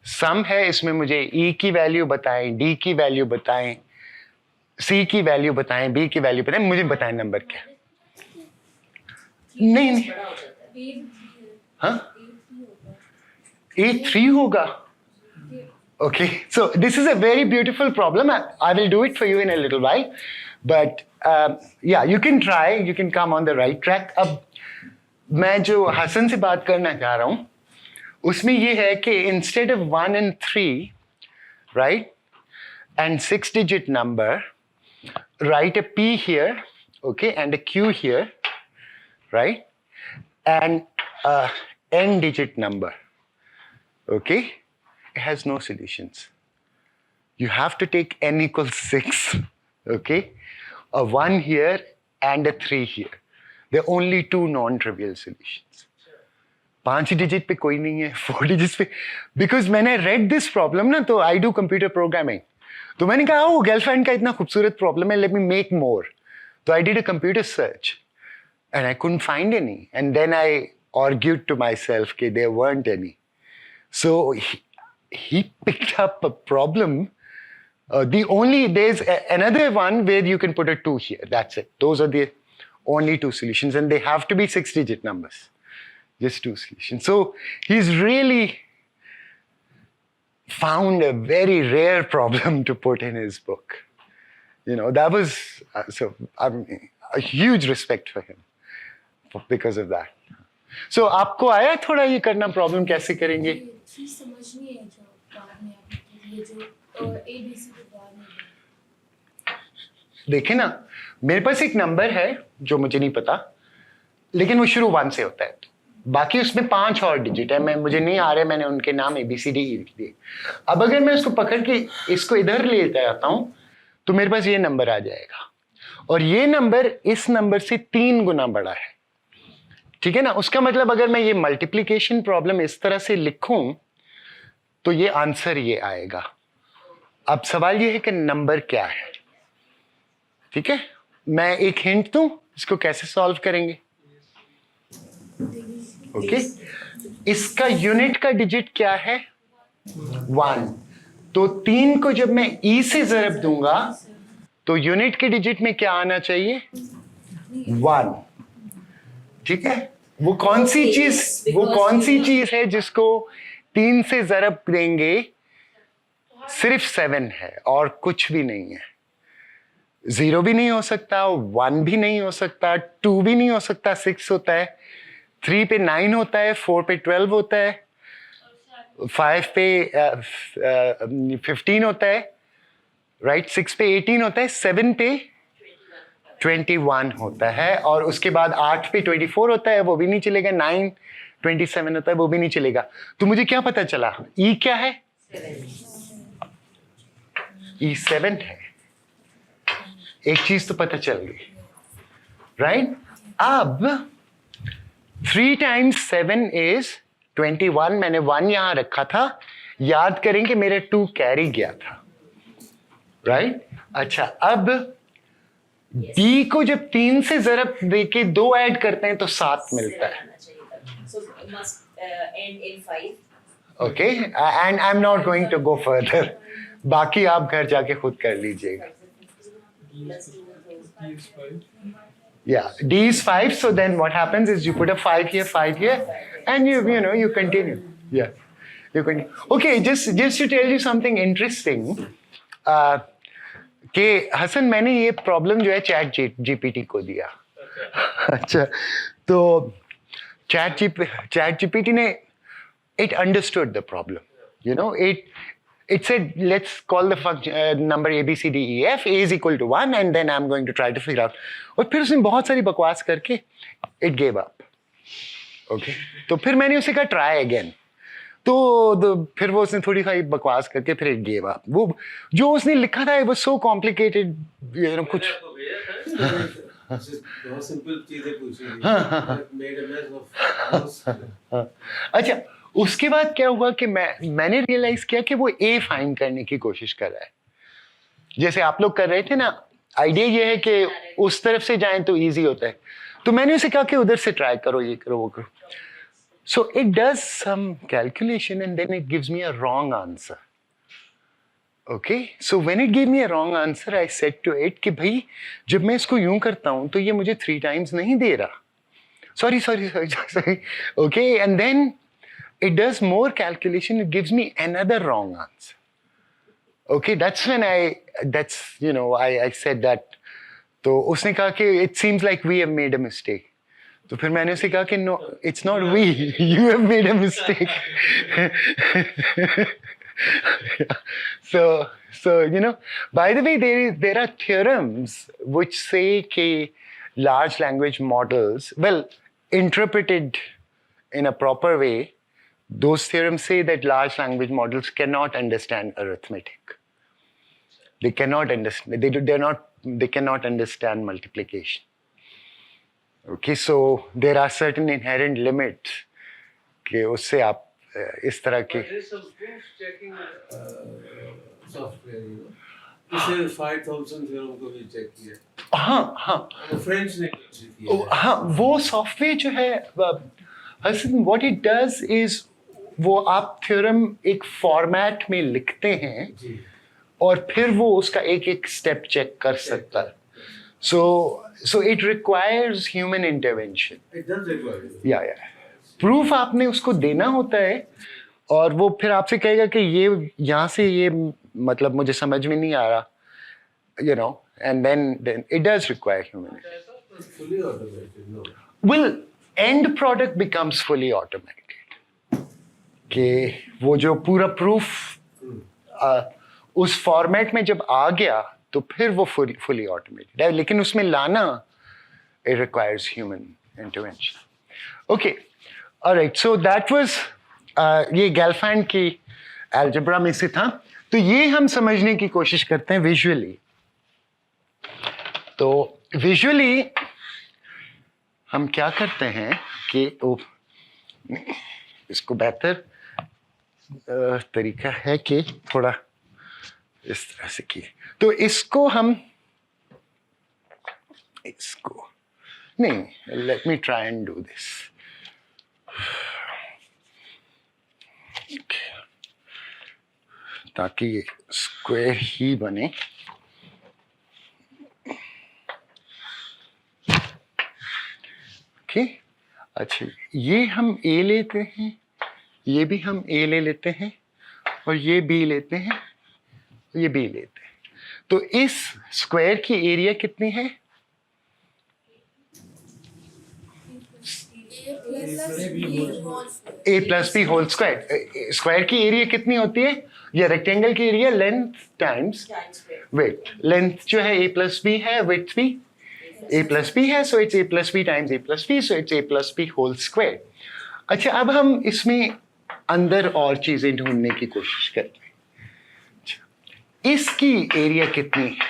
सम है, इसमें मुझे E की वैल्यू बताएं, D की वैल्यू बताएं, C की वैल्यू बताएं, B की वैल्यू बताएं, मुझे बताएं नंबर क्या है। नहीं, हाँ, A3 होगा। Okay, so this is a very beautiful problem. I will do it for you in a little while, but yeah, you can try. You can come on the right track. अब मैं जो हसन से बात करना चाह रहा हूँ उसमें ये है कि instead of 1 and 3, right, and 6-digit number, write a P here okay, and a Q here, right? And a n digit number, okay? It has no solutions. You have to take n equals 6, okay? A 1 here and a 3 here. There are only two non-trivial solutions. 5 digit पे कोई नहीं है, 4 digits पे, because मैंने read this problem ना, तो I do computer programming. तो मैंने कहा ओ गर्लफ्रेंड का इतना खूबसूरत प्रॉब्लम है, let me make more. तो I did a computer search and I couldn't find any. And then I argued to myself that there weren't any. So he picked up a problem. There's another one where you can put a 2 here. That's it. Those are the only two solutions, and they have to be 6-digit numbers. Just two solutions. So he's really found a very rare problem to put in his book. You know, that was a huge respect for him because of that. So आपको आया थोड़ा ये करना problem कैसे करेंगे? चीज समझनी है जो बाद में आपने ये जो ABC के बाद में देखे ना, मेरे पास एक नंबर है जो मुझे नहीं पता, लेकिन वो शुरू 1 से होता है, बाकी उसमें 5 और डिजिट है, मुझे नहीं आ रहे, मैंने उनके नाम ABCD लिख दिए. अब अगर मैं उसको पकड़ के इसको इधर ले जाता हूं तो मेरे पास ये नंबर आ जाएगा, और ये नंबर इस नंबर से 3 गुना बड़ा है. ठीक है ना? उसका मतलब अगर मैं ये मल्टीप्लिकेशन प्रॉब्लम इस तरह से लिखूं तो ये आंसर ये आएगा. अब सवाल ये है कि नंबर क्या है. ठीक है, मैं एक हिंट दूं इसको कैसे सॉल्व करेंगे. ओके, इसका यूनिट का डिजिट क्या है? 1. तो 3 को जब मैं E से ज़रब दूंगा तो यूनिट के डिजिट में क्या आना चाहिए? 1. ठीक है, वो कौन सी चीज है जिसको 3 से ज़रब देंगे? सिर्फ 7 है और कुछ भी नहीं है. 0 भी नहीं हो सकता, 1 भी नहीं हो सकता, 2 भी नहीं हो सकता, 6 होता है, 3 पे 9 होता है, 4 पे 12 होता है, 5 पे 15 होता है, राइट, 6 पे 18 होता है, 7 पे 21 होता है, और उसके बाद 8 पे 24 होता है, वो भी नहीं चलेगा, 9 27 होता है, वो भी नहीं चलेगा. तो मुझे क्या पता चला? E क्या है? E 7 है. एक चीज तो पता चल गई, राइट? अब 3 times 7 is 21. मैंने 1 यहां रखा था, याद करें कि मेरा 2 कैरी गया था, राइट? अच्छा, अब D को जब 3 से ज़रब देके 2 ऐड करते हैं तो 7 मिलता है. So it must end in 5. Okay, and I am not going to go further. बाकी आप घर जाके खुद कर लीजिएगा. Yeah, D is 5, so then what happens is you put a 5 here, and you continue. Yeah, you continue. Okay, just to tell you something interesting, कि हसन, मैंने ये प्रॉब्लम जो है चैट जीपीटी को दिया. अच्छा, तो चैट जीपीटी ने it understood the problem. It said, let's call the function number A, B, C, D, E, F. A is equal to 1, and then I'm going to try to figure out. और फिर उसने बहुत सारी बकवास करके it gave up. Okay? तो फिर मैंने उसे कहा try again. तो फिर वो उसने थोड़ी सी बकवास करके फिर it gave up. वो जो उसने लिखा था, it was so complicated, कुछ. बहुत सिंपल चीजें पूछी. अच्छा, उसके बाद क्या हुआ कि मैंने रियलाइज किया कि वो ए फाइंड करने की कोशिश कर रहा है, जैसे आप लोग कर रहे थे ना. आइडिया ये है कि उस तरफ से जाएं तो इजी होता है, तो मैंने उसे कहा कि उधर से ट्राई करो, ये करो, वो करो. So it does some calculation and then it gives me a wrong answer. Okay, so when it give me a wrong answer, I said to it कि भाई जब मैं इसको यूं करता हूं तो ये मुझे 3 times नहीं दे रहा. Sorry. Okay, and then it does more calculation, it gives me another wrong answer. Okay, that's when I said that. तो उसने कहा कि it seems like we have made a mistake. तो फिर मैंने उसे कहा कि no, it's not we, you have made a mistake. So by the way, there are theorems which say कि large language models, well, interpreted in a proper way, those theorems say that large language models cannot understand arithmetic. They cannot understand. They cannot understand multiplication. Okay, so there are certain inherent limits कि उससे आप इस तरह के There is some proof checking software, you know. इसे 5000 theorem को भी check किया. हाँ फ्रेंच ने किया. हाँ वो सॉफ्टवेयर जो है हसन व्हाट इट डज इज वो आप थ्योरम एक फॉर्मेट में लिखते हैं जी. और फिर वो उसका एक एक स्टेप चेक कर सकता है. So it requires human intervention. It does require. या प्रूफ आपने उसको देना होता है और वो फिर आपसे कहेगा कि ये यहाँ से ये मतलब मुझे समझ में नहीं आ रहा, you know, and then it does require human. I thought it was fully automated. No. Well, end product becomes fully automated. कि वो जो पूरा प्रूफ उस फॉर्मेट में जब आ गया तो फिर वो fully automated है, लेकिन उसमें लाना it requires human intervention. Okay, all right. So that was ये Gelfand की algebra में से था. तो ये हम समझने की कोशिश करते हैं विजुअली. तो विजुअली हम क्या करते हैं कि इसको बेहतर तरीका है कि थोड़ा इस तरह से की. तो इसको नहीं, let me try and do this. ताकि ये स्क्वायर ही बने. ओके, अच्छा ये हम ए लेते हैं, ये भी हम ए ले लेते हैं और ये बी लेते हैं, ये बी लेते हैं. तो इस स्क्वायर की एरिया कितनी है? A plus B whole square. Square की एरिया कितनी होती है? या रेक्टेंगल की area length times width. Length जो है ए प्लस बी है, विड्थ भी ए प्लस बी है, so it's A plus B times A plus B, so it's A plus B whole square. अच्छा, अब हम इसमें अंदर और चीजें ढूंढने की कोशिश करते हैं. इसकी एरिया कितनी है?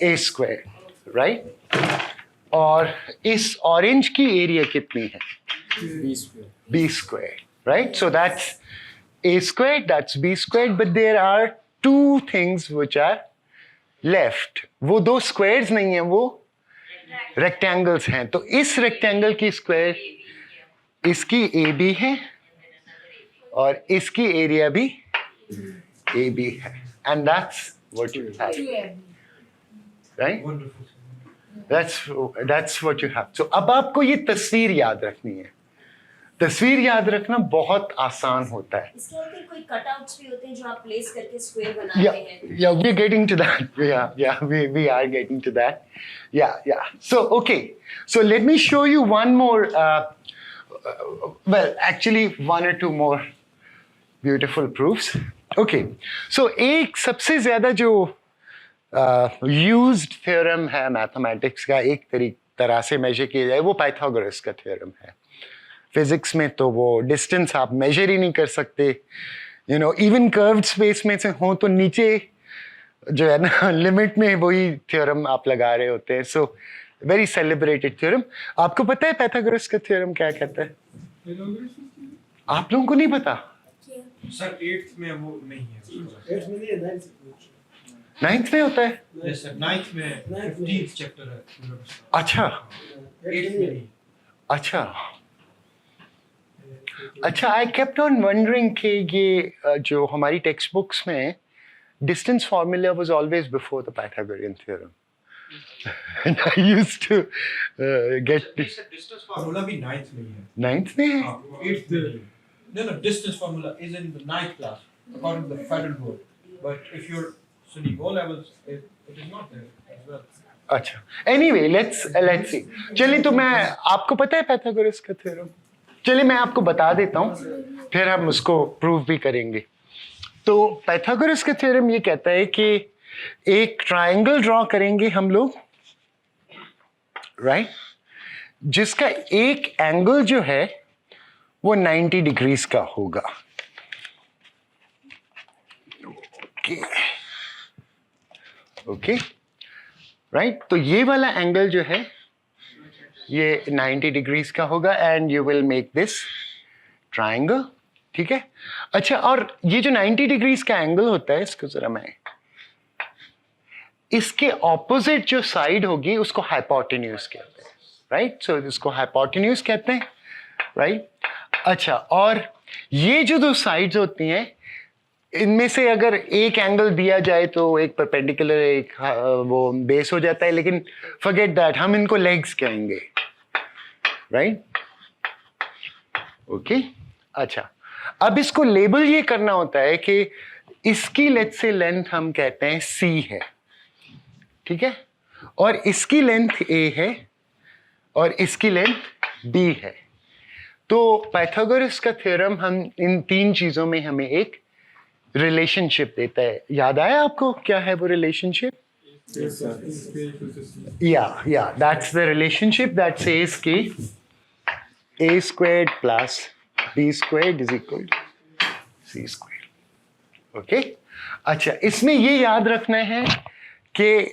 A square, right. और इस ऑरेंज की एरिया कितनी है? B square, right. So that's a squared, that's b squared, but there are two things which are left. वो दो squares नहीं हैं, वो rectangles हैं. तो इस rectangle की square इसकी AB है और इसकी area भी AB है. And that's what you have, right? That's what you have. So अब आपको ये तस्वीर याद रखनी है. तस्वीर याद रखना बहुत आसान होता है. इसके अंदर कोई कटआउट्स भी होते हैं जो आप प्लेस करके स्क्वायर बनाते हैं. Yeah, we're getting to that. Yeah, we are getting to that. Yeah. So, okay. So let me show you one more, well, actually one or two more beautiful proofs. Okay. So एक सबसे ज़्यादा जो used theorem है mathematics का, एक तरह से measure किया जाए, वो पाइथागोरस का theorem है. फिजिक्स में तो वो डिस्टेंस आप मेजर ही नहीं कर सकते. You know, even curved space में से हो तो नीचे जो है ना लिमिट में वही थ्योरम आप लगा रहे होते हैं. So very celebrated theorem. आपको पता है पाइथागोरस का थ्योरम क्या कहता है? आप लोगों को नहीं पता? सर 8th में वो नहीं है. 8th में नहीं है, 9th में होता है. यस सर, 9th में 15th चैप्टर है. अच्छा 8th में नहीं. अच्छा आई केप्ट ऑन वंडरिंग कि ये जो हमारी टेक्स्ट बुक्स में distance formula was always before the Pythagorean theorem. And I used to get distance formula भी 9th में ही है. 9th में है. 8th में नहीं. No, distance formula is in the 9th class according to the federal board. But if you're studying O levels, it is not there as well. अच्छा, anyway, let's see. चलिए, तो मैं आपको पता है पाइथागोरस का थ्योरम? चलिए मैं आपको बता देता हूँ, फिर हम उसको प्रूव भी करेंगे. तो पाइथागोरस का थ्योरम ये कहता है कि एक ट्रायंगल ड्रॉ करेंगे हम लोग राइट, जिसका एक एंगल जो है वो 90 डिग्रीज का होगा. ओके ओके राइट, तो ये वाला एंगल जो है ये 90 डिग्रीज का होगा and you will make this triangle. ठीक है. अच्छा, और ये जो 90 डिग्रीज का एंगल होता है, इसको जरा मैं, इसके ऑपोजिट जो साइड होगी उसको हाइपोटेन्यूज कहते हैं. राइट, सो इसको हाइपोटेन्यूज कहते हैं. राइट. अच्छा, और ये जो दो साइड्स होती हैं इनमें से अगर एक एंगल दिया जाए तो एक परपेंडिकुलर, एक वो बेस हो जाता है, लेकिन फॉरगेट दैट, हम इनको लेग्स कहेंगे. राइट. ओके. अच्छा, अब इसको लेबल ये करना होता है कि इसकी लेट्स से लेंथ हम कहते हैं c है. ठीक है, और इसकी लेंथ a है और इसकी लेंथ b है. तो पाइथागोरस का थ्योरम हम इन तीन चीजों में हमें एक रिलेशनशिप देता है. याद आया आपको क्या है वो रिलेशनशिप? या that's the relationship that says कि a squared plus b squared is equal to c squared. Okay. अच्छा, इसमें ये याद रखना है कि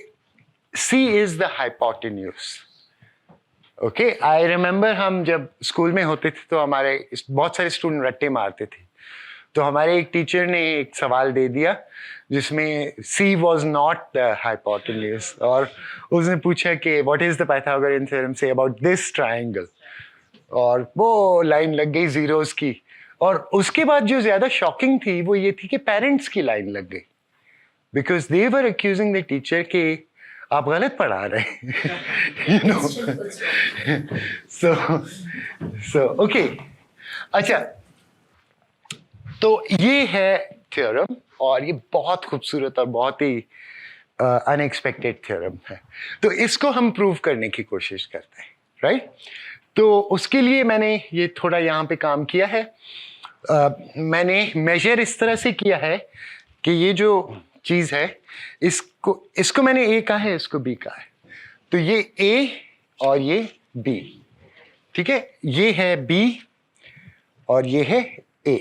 c is the hypotenuse. Okay. I remember हम जब स्कूल में होते थे तो हमारे बहुत सारे स्टूडेंट रट्टे मारते थे. तो हमारे एक टीचर ने एक सवाल दे दिया जिसमें C was not the hypotenuse, और उसने पूछा कि what is the Pythagorean theorem say about this triangle, और वो लाइन लग गई जीरोस की. और उसके बाद जो ज्यादा शॉकिंग थी वो ये थी कि पेरेंट्स की लाइन लग गई, because they were accusing the teacher कि आप गलत पढ़ा रहे हैं. You know. So okay. अच्छा, तो ये है थ्योरम, और ये बहुत खूबसूरत और बहुत ही अनएक्सपेक्टेड थ्योरम है. तो इसको हम प्रूव करने की कोशिश करते हैं. राइट. तो उसके लिए मैंने ये थोड़ा यहाँ पे काम किया है. मैंने मेजर इस तरह से किया है कि ये जो चीज़ है इसको मैंने A कहा है, इसको B कहा है. तो ये A और ये B. ठीक है, ये है B और ये है A.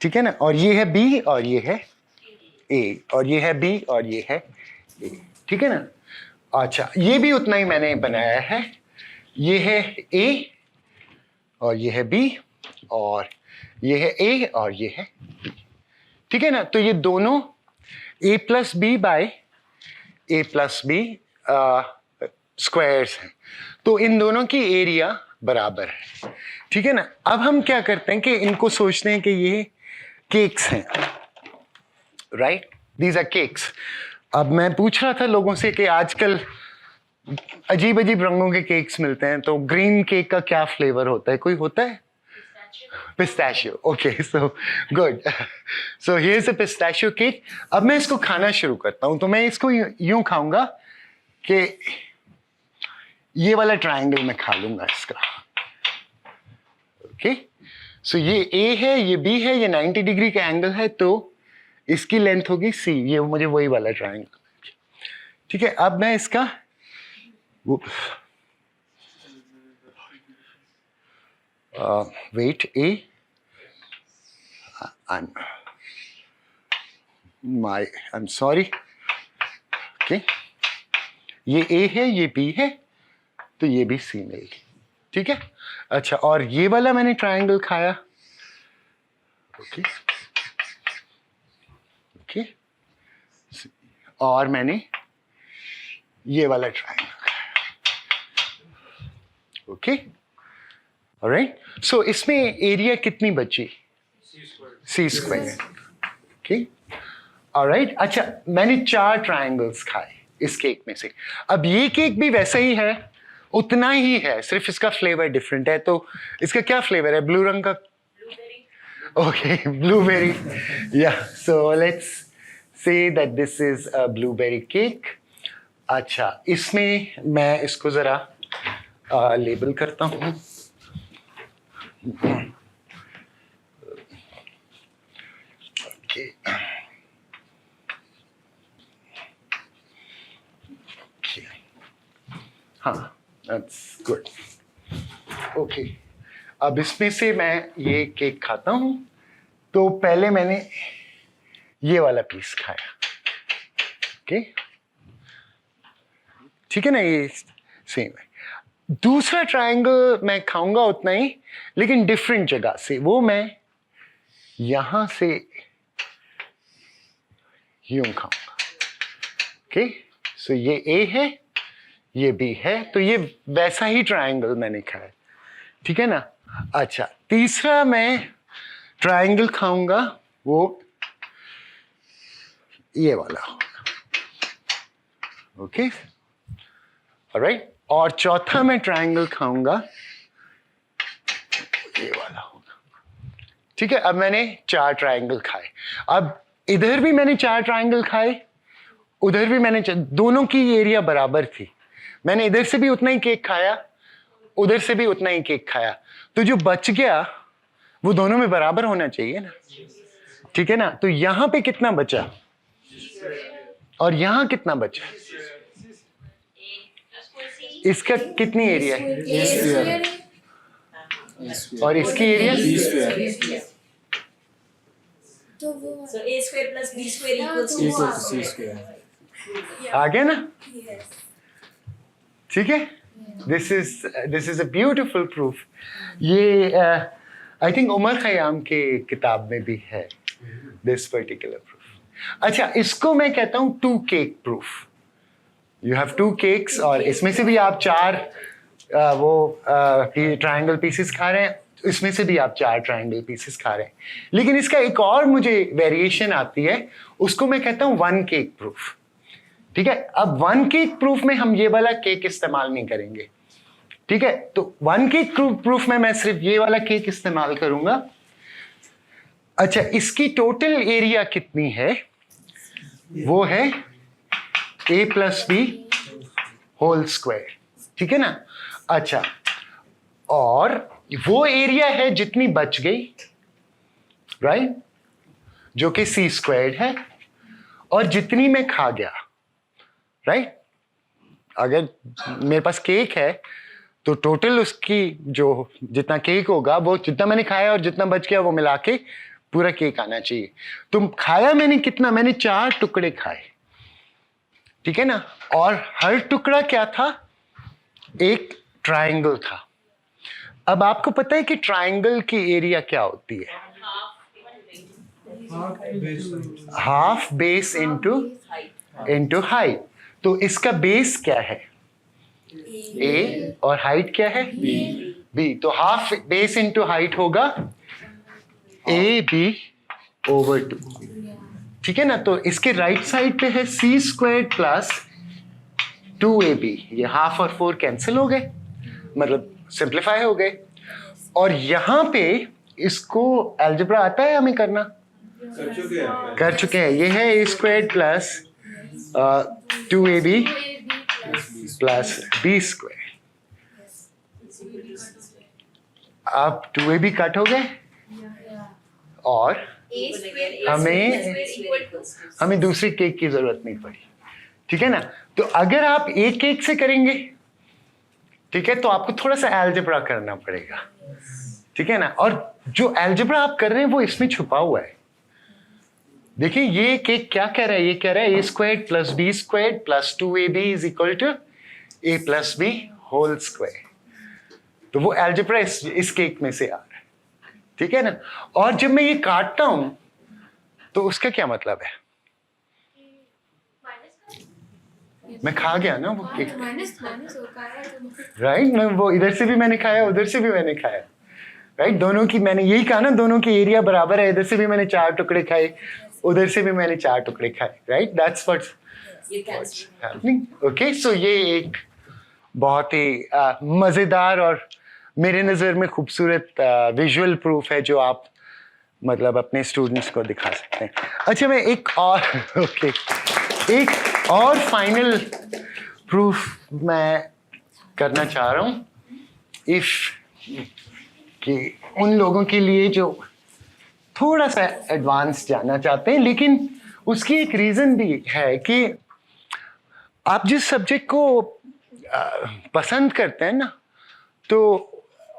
ठीक है ना, और ये है B और ये है A, और ये है B और ये है A. ठीक है ना. अच्छा, ये भी उतना ही मैंने बनाया है. ये है A और ये है B और ये है A और ये है B. ठीक है ना. तो ये दोनों A plus B by A plus B squares हैं. तो इन दोनों की एरिया बराबर है. ठीक है ना. अब हम क्या करते हैं कि इनको सोचते हैं कि ये केक्स हैं. Right, these are cakes. अब मैं पूछ रहा था लोगों से कि आजकल अजीब अजीब रंगों के केक्स मिलते हैं, तो ग्रीन केक का क्या फ्लेवर होता है? कोई होता है? Pistachio. Okay, so good. So here is a pistachio cake. अब मैं इसको खाना शुरू करता हूं. तो मैं इसको यूं खाऊंगा कि ये वाला ट्रायंगल मैं खा लूंगा इसका. ओके. सो ये A है, ये B है, ये 90 डिग्री का एंगल है, तो इसकी लेंथ होगी C. ये मुझे वही वाला ट्रायंगल. ठीक है. अब मैं इसका weight A, I'm sorry. Okay. ये A है, ये B है, तो ये भी C मिलेगी. ठीक है. अच्छा, और ये वाला मैंने ट्रायंगल खाया. Okay okay. और मैंने ये वाला ट्रायंगल खाया. ओके. ऑलराइट. सो इसमें एरिया कितनी बची? C square. ओके. ऑलराइट. अच्छा, मैंने 4 ट्रायंगल्स खाए इस केक में से. अब ये केक भी वैसा ही है, उतना ही है, सिर्फ इसका फ्लेवर डिफरेंट है. तो इसका क्या फ्लेवर है? ब्लू रंग का. Okay, blueberry. Yeah, so let's say that this is a blueberry cake. अच्छा, इसमें मैं इसको जरा लेबल करता हूँ. ओके. हाँ, दैट्स गुड। ओके, अब इसमें से मैं ये केक खाता हूँ। तो पहले मैंने ये वाला पीस खाया, ओके, ठीक है ना, ये सेम है। दूसरा ट्रायंगल मैं खाऊंगा उतना ही, लेकिन डिफरेंट जगह से। वो मैं यहां से यूं खाऊंगा, ओके। सो ये ए है, ये बी है, तो ये वैसा ही ट्रायंगल मैंने खाया, ठीक है ना। अच्छा, तीसरा मैं ट्रायंगल खाऊंगा, वो ये वाला होगा, ओके, ऑलराइट। और चौथा मैं ट्रायंगल खाऊंगा, ये वाला होगा, ठीक है। अब मैंने 4 ट्रायंगल खाए। अब इधर भी मैंने 4 ट्रायंगल खाए, उधर भी मैंने दोनों की एरिया बराबर थी। मैंने इधर से भी उतना ही केक खाया, उधर से भी उतना ही केक खाया, तो जो बच गया वो दोनों में बराबर होना चाहिए ना, ठीक है ना। तो यहां पे कितना बचा और यहां कितना बचा, इसका कितनी एरिया है और इसकी एरिया, तो वो So a square plus b square equals to Equal to C square. आ गया ना, ठीक है। This is a beautiful proof. ये आई थिंक उमर खयाम के किताब में भी है दिस पर्टिकुलर प्रूफ। अच्छा, इसको मैं कहता हूं 2 cake proof. You have 2 cakes और इसमें से भी आप 4 वो ट्रायंगल पीसेस खा रहे हैं, इसमें से भी आप 4 ट्रायंगल पीसेस खा रहे हैं। लेकिन इसका एक और मुझे वेरिएशन आती है, उसको मैं कहता हूं 1 केक प्रूफ, ठीक है। अब 1 केक प्रूफ में हम ये वाला केक इस्तेमाल नहीं करेंगे, ठीक है। तो 1 केक प्रूफ में मैं सिर्फ ये वाला केक इस्तेमाल करूंगा। अच्छा, इसकी टोटल एरिया कितनी है, वो है a plus B whole square, ठीक है ना। अच्छा, और वो एरिया है जितनी बच गई, राइट, जो कि c स्क्वायर्ड है, और जितनी मैं खा गया, राइट। अगर मेरे पास केक है तो टोटल उसकी जो जितना केक होगा, वो जितना मैंने खाया और जितना बच गया वो मिला के पूरा केक आना चाहिए। तो खाया मैंने कितना, मैंने 4 टुकड़े खाए, ठीक है ना। और हर टुकड़ा क्या था, एक ट्रायंगल था। अब आपको पता है कि ट्रायंगल की एरिया क्या होती है, हाफ बेस इनटू हाइट। तो इसका बेस क्या है, a, और हाइट क्या है, b। तो हाफ बेस इनटू हाइट होगा ab ओवर 2, ठीक है ना। तो इसके राइट साइड पे है c स्क्वायर्ड प्लस 2ab। ये हाफ और 4 कैंसिल हो गए, मतलब सिंप्लीफाई हो गए। और यहां पे इसको अलजेब्रा आता है हमें करना, कर चुके हैं। ये है a squared plus 2ab plus b square. अब 2ab कट हो गए और हमें दूसरी केक की जरूरत नहीं पड़ी, ठीक है ना। तो अगर आप एक केक से करेंगे, ठीक है, तो आपको थोड़ा सा अलजेब्रा करना पड़ेगा, ठीक है ना। और जो अलजेब्रा आप कर रहे हैं वो इसमें छुपा हुआ है। देखिए ये केक क्या कह रहा है, ये कह रहा है a squared plus b squared plus 2ab is equal to a plus b whole square. तो वो अलजेब्रा इस केक में से आ रहा है, ठीक है ना। और जब मैं ये काटता हूं तो उसका क्या मतलब है, मैं खा गया ना वो केक, माइनस होता है तो राइट। मैं वो इधर से भी मैंने खाया, उधर से भी मैंने खाया, राइट। दोनों की मैंने यही कहा ना, दोनों की एरिया बराबर है। इधर से भी मैंने 4 टुकड़े खाए, उधर से भी मैंने 4 टुकड़े खाए, right. That's what's happening, okay. So ये एक बहुत ही मजेदार और मेरे नजर में खूबसूरत विजुअल प्रूफ है जो आप मतलब अपने स्टूडेंट्स को दिखा सकते हैं। अच्छा, मैं एक और एक और फाइनल प्रूफ मैं करना चाह रहा हूँ, इफ कि उन लोगों के लिए जो थोड़ा सा एडवांस जाना चाहते हैं। लेकिन उसकी एक रीज़न भी है कि आप जिस सब्जेक्ट को पसंद करते हैं ना, तो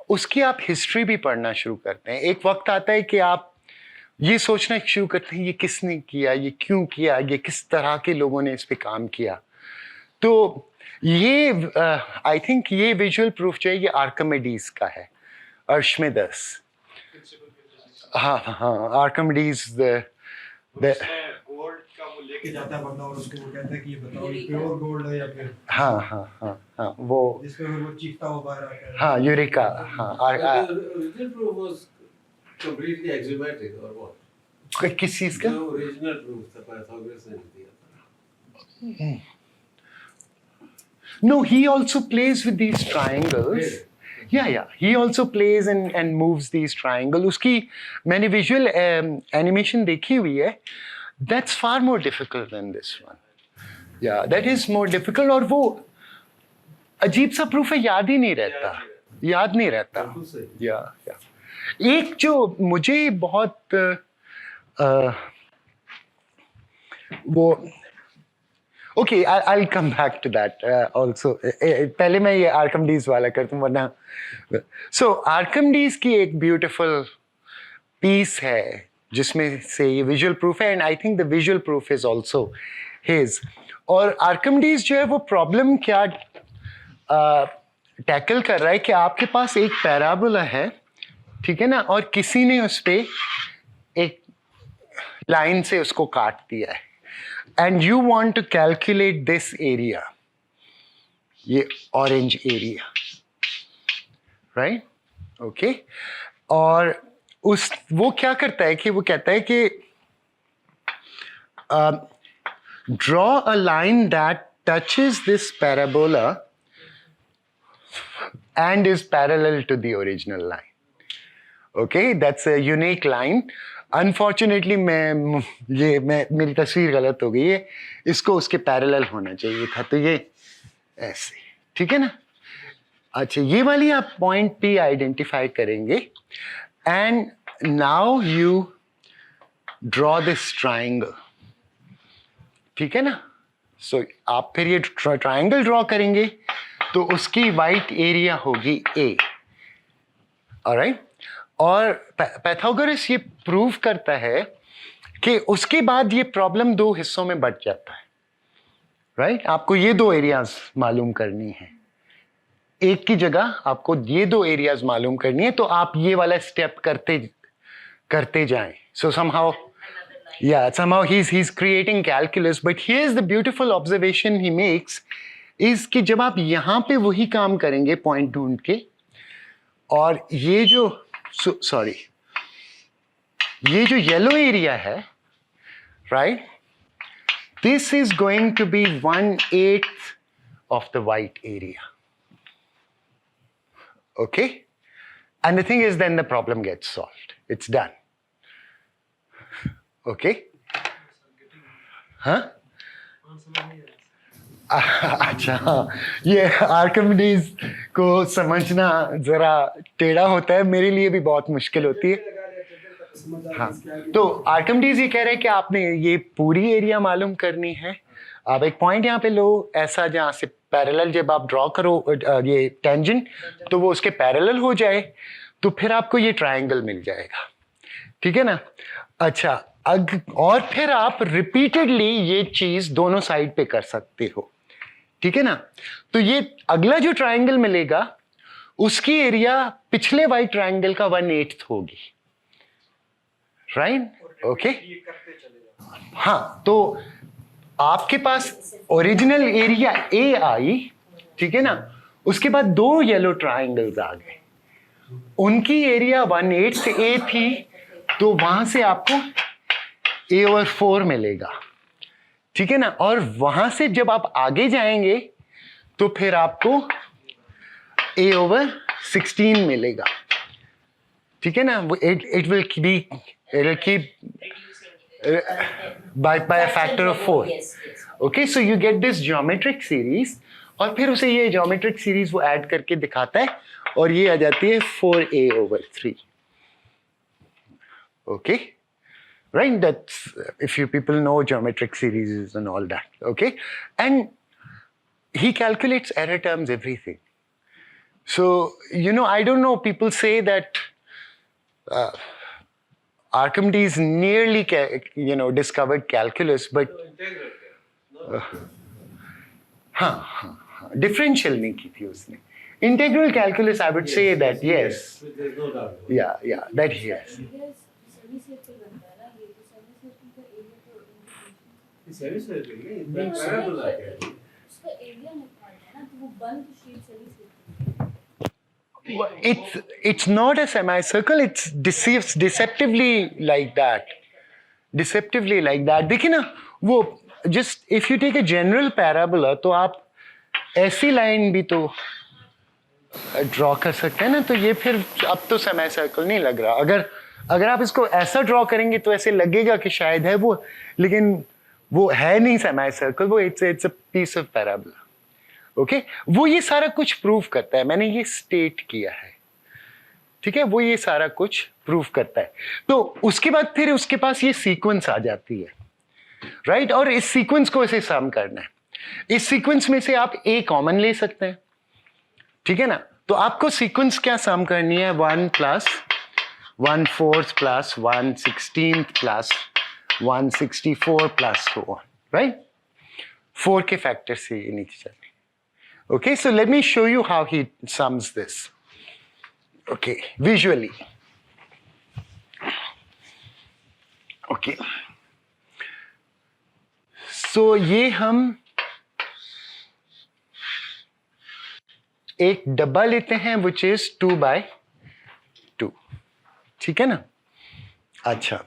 उसकी आप हिस्ट्री भी पढ़ना शुरू करते हैं। एक वक्त आता है कि आप ये सोचना शुरू करते हैं ये किसने किया, ये क्यों किया, ये किस तरह के लोगों ने इस पे काम किया। तो ये आई थिंक ये विजुअल प्रूफ जो है ये आर्किमिडीज का है, अर्शमिदस। हाँ हाँ, आर्किमिडीज गोल्ड का वो लेके जाता है बंदा और उसको वो कहता है कि ये बताओ ये प्योर गोल्ड है या फिर हाँ हाँ हाँ हाँ वो जिसमें फिर वो चीखता हुआ बाहर आता है। हाँ यूरिका हाँ But the original proof was completely axiomatic or what? किस चीज का? जो original proof था Pythagoras ने दिया था। No, he also plays with these triangles. Really? Yeah, he also plays and moves these triangles. उसकी मैंने visual animation देखी हुई है. That's far more difficult than this one. Yeah, that is more difficult. और वो अजीब सा proof है, याद ही नहीं रहता. याद नहीं रहता. बिल्कुल सही। Yeah. एक जो मुझे बहुत वो Okay, I'll come back to that also. पहले मैं ये आर्किमिडीज वाला करता हूँ वरना. So आर्किमिडीज की एक beautiful piece है जिसमें से ये visual proof है and I think the visual proof is also his. और आर्किमिडीज जो है वो problem क्या टैकल कर रहा है कि आपके पास एक पैराबोला है, ठीक है ना, और किसी ने उस पे एक लाइन से उसको काट दिया है. And you want to calculate this area, ये orange area, right? Okay. और वो क्या करता है कि वो कहता है कि draw a line that touches this parabola and is parallel to the original line. Okay, that's a unique line. Unfortunately मेरी तस्वीर गलत हो गई है, इसको उसके पैरेलल होना चाहिए था, तो ये ऐसे, ठीक है ना. अच्छा, ये वाली आप पॉइंट पी आइडेंटिफाई करेंगे and now you draw this triangle, ठीक है ना. सो आप फिर ये ट्राइंगल ड्रॉ करेंगे तो उसकी वाइट एरिया होगी ए. ऑलराइट. और पाइथागोरस ये प्रूव करता है कि उसके बाद ये प्रॉब्लम दो हिस्सों में बट जाता है, राइट. आपको ये दो एरियाज मालूम करनी है, एक की जगह आपको ये दो एरियाज मालूम करनी है, तो आप ये वाला स्टेप करते जाएं. सो somehow he's creating calculus, but here's the beautiful observation he makes is कि जब आप यहाँ पे वही काम करेंगे पॉइंट ढूंढ के, और ये जो सॉरी ये जो येलो एरिया है, right, this is going to be 1/8 of the white area. Okay, and the thing is then the problem gets solved, it's done. Okay, हाँ अच्छा, ये आर्किमिडीज को समझना जरा टेढ़ा होता है, मेरे लिए भी बहुत मुश्किल होती है. हाँ, तो आर्किमिडीज ये कह रहे हैं कि आपने ये पूरी एरिया मालूम करनी है. आप एक पॉइंट यहाँ पे लो ऐसा जहाँ से पैरेलल, जब आप ड्रॉ करो ये टेंजेंट, तो वो उसके पैरेलल हो जाए, तो फिर आपको ये ट्राइंगल मिल जाएगा, ठीक है ना. अच्छा, और फिर आप रिपीटेडली ये चीज दोनों साइड पे कर सकते हो, ठीक है ना. तो ये अगला जो ट्राइंगल मिलेगा उसकी एरिया पिछले वाइट ट्राइंगल का 1/8 होगी, राइट. ओके, हाँ, तो आपके पास ओरिजिनल एरिया ए आई, ठीक है ना. उसके बाद दो येलो ट्राइंगल्स आ गए, उनकी एरिया 1/8 से ए थी, तो वहां से आपको A/4 मिलेगा, ठीक है ना. और वहां से जब आप आगे जाएंगे तो फिर आपको A/16 मिलेगा, ठीक है ना. It will keep by a factor of 4. Okay, so you get this geometric series, और फिर उसे ये geometric series वो ऐड करके दिखाता है, और ये आ जाती है 4A/3. Okay, right, that's if you people know geometric series and all that. Okay, and he calculates error terms, everything. So, I don't know, people say that Archimedes nearly, discovered calculus, but Integral क्या? Not differential नहीं की थी उसने. Integral calculus, I would say that yes. There's no doubt. Yeah, that yes. Semi circle बनता है ना, ये तो सेमी सर्कल का एरिया तो Semicircle नहीं, नहीं, इतना उसका parabola क्या है? उसका एरिया निकालना है ना, तो वो बंद shape semi circle. It's not a semicircle, it's deceptively like that. Deceptively like that. देखिए ना, वो just if you take a general parabola, तो आप ऐसी लाइन भी तो ड्रॉ कर सकते हैं ना, तो ये फिर अब तो semicircle नहीं लग रहा. अगर आप इसको ऐसा ड्रॉ करेंगे तो ऐसे लगेगा कि शायद है वो, लेकिन वो है नहीं semicircle, वो it's a piece of parabola. Okay वो ये सारा कुछ प्रूव करता है, मैंने ये स्टेट किया है, ठीक है, वो ये सारा कुछ प्रूव करता है. तो उसके बाद फिर उसके पास ये सीक्वेंस आ जाती है, राइट. और इस सीक्वेंस को इसे सम करना है. इस सीक्वेंस में से आप ए कॉमन ले सकते हैं, ठीक है ना. तो आपको सीक्वेंस क्या सम करनी है, 1 + 1/4 + 1/16 + 1/64 + so on, राइट. 4 के फैक्टर से ये नीचे चलने. Okay, so let me show you how he sums this. Okay, visually. Okay. So ये हम एक डब्बा लेते हैं which is 2x2. ठीक है ना. अच्छा.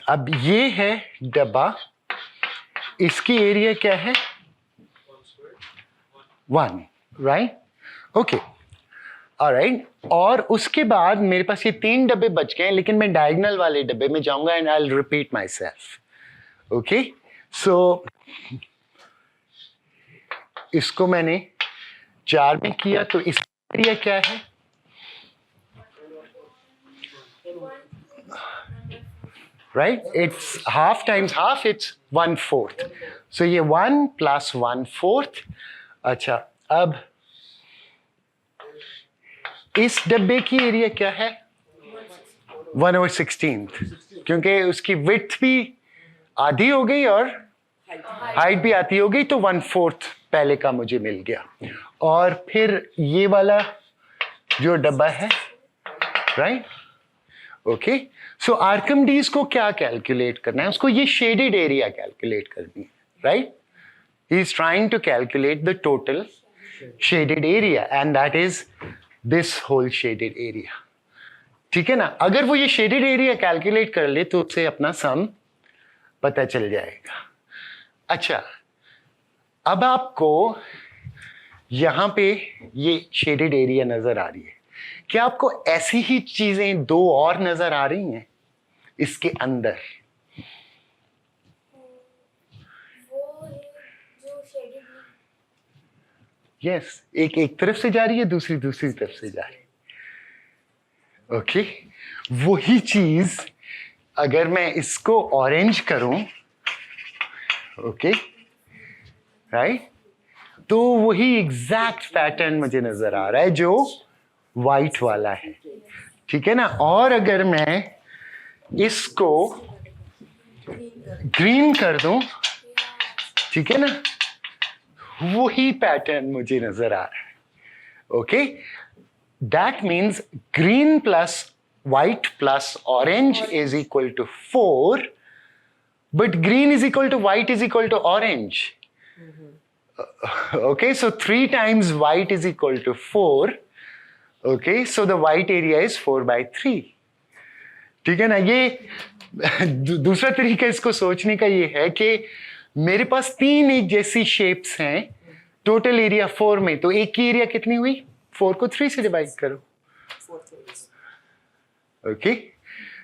अब ये है डब्बा, इसकी एरिया क्या है, 1, राइट. Okay, alright. और उसके बाद मेरे पास ये 3 डब्बे बच गए हैं, लेकिन मैं डायगोनल वाले डब्बे में जाऊंगा and I will repeat myself. Okay, so इसको मैंने 4 में किया, तो इसका एरिया क्या है, right? It's half times half, it's 1/4. So ये 1 + 1/4. अच्छा, अब इस डब्बे की एरिया क्या है, 1/16, क्योंकि उसकी विड्थ भी आधी हो गई और हाइट भी आधी हो गई, तो 1/4 पहले का मुझे मिल गया. और फिर ये वाला जो डब्बा है, राइट. ओके, सो आर्किमिडीज को क्या कैलकुलेट करना है, उसको ये शेडेड एरिया कैलकुलेट करनी है, right. He is trying to calculate the total shaded area and that is this whole shaded area. ठीक है ना. अगर वो ये शेडेड एरिया कैलकुलेट कर ले तो उससे अपना सम पता चल जाएगा. अच्छा, अब आपको यहां पे ये शेडेड एरिया नजर आ रही है, क्या आपको ऐसी ही चीजें 2 और नजर आ रही हैं इसके अंदर? वो जो शेडेड यस, एक तरफ से जा रही है, दूसरी तरफ से जा रही है. ओके, वही चीज अगर मैं इसको ऑरेंज करूं, ओके, राइट, तो वही एग्जैक्ट पैटर्न मुझे नजर आ रहा है जो वाइट वाला है. ठीक है ना. और अगर मैं इसको ग्रीन कर दूं, ठीक है ना, वही पैटर्न मुझे नजर आ रहा है. Okay, that means green plus white plus orange is equal to 4, but green is equal to white is equal to orange. Okay, so 3 times white is equal to 4. Okay, so the white area is 4/3. ठीक है ना. ये दूसरा तरीका इसको सोचने का ये है कि मेरे पास 3 एक जैसी शेप्स हैं, टोटल एरिया 4 में, तो एक की एरिया कितनी हुई, 4 को 3 से डिवाइड करो. Okay,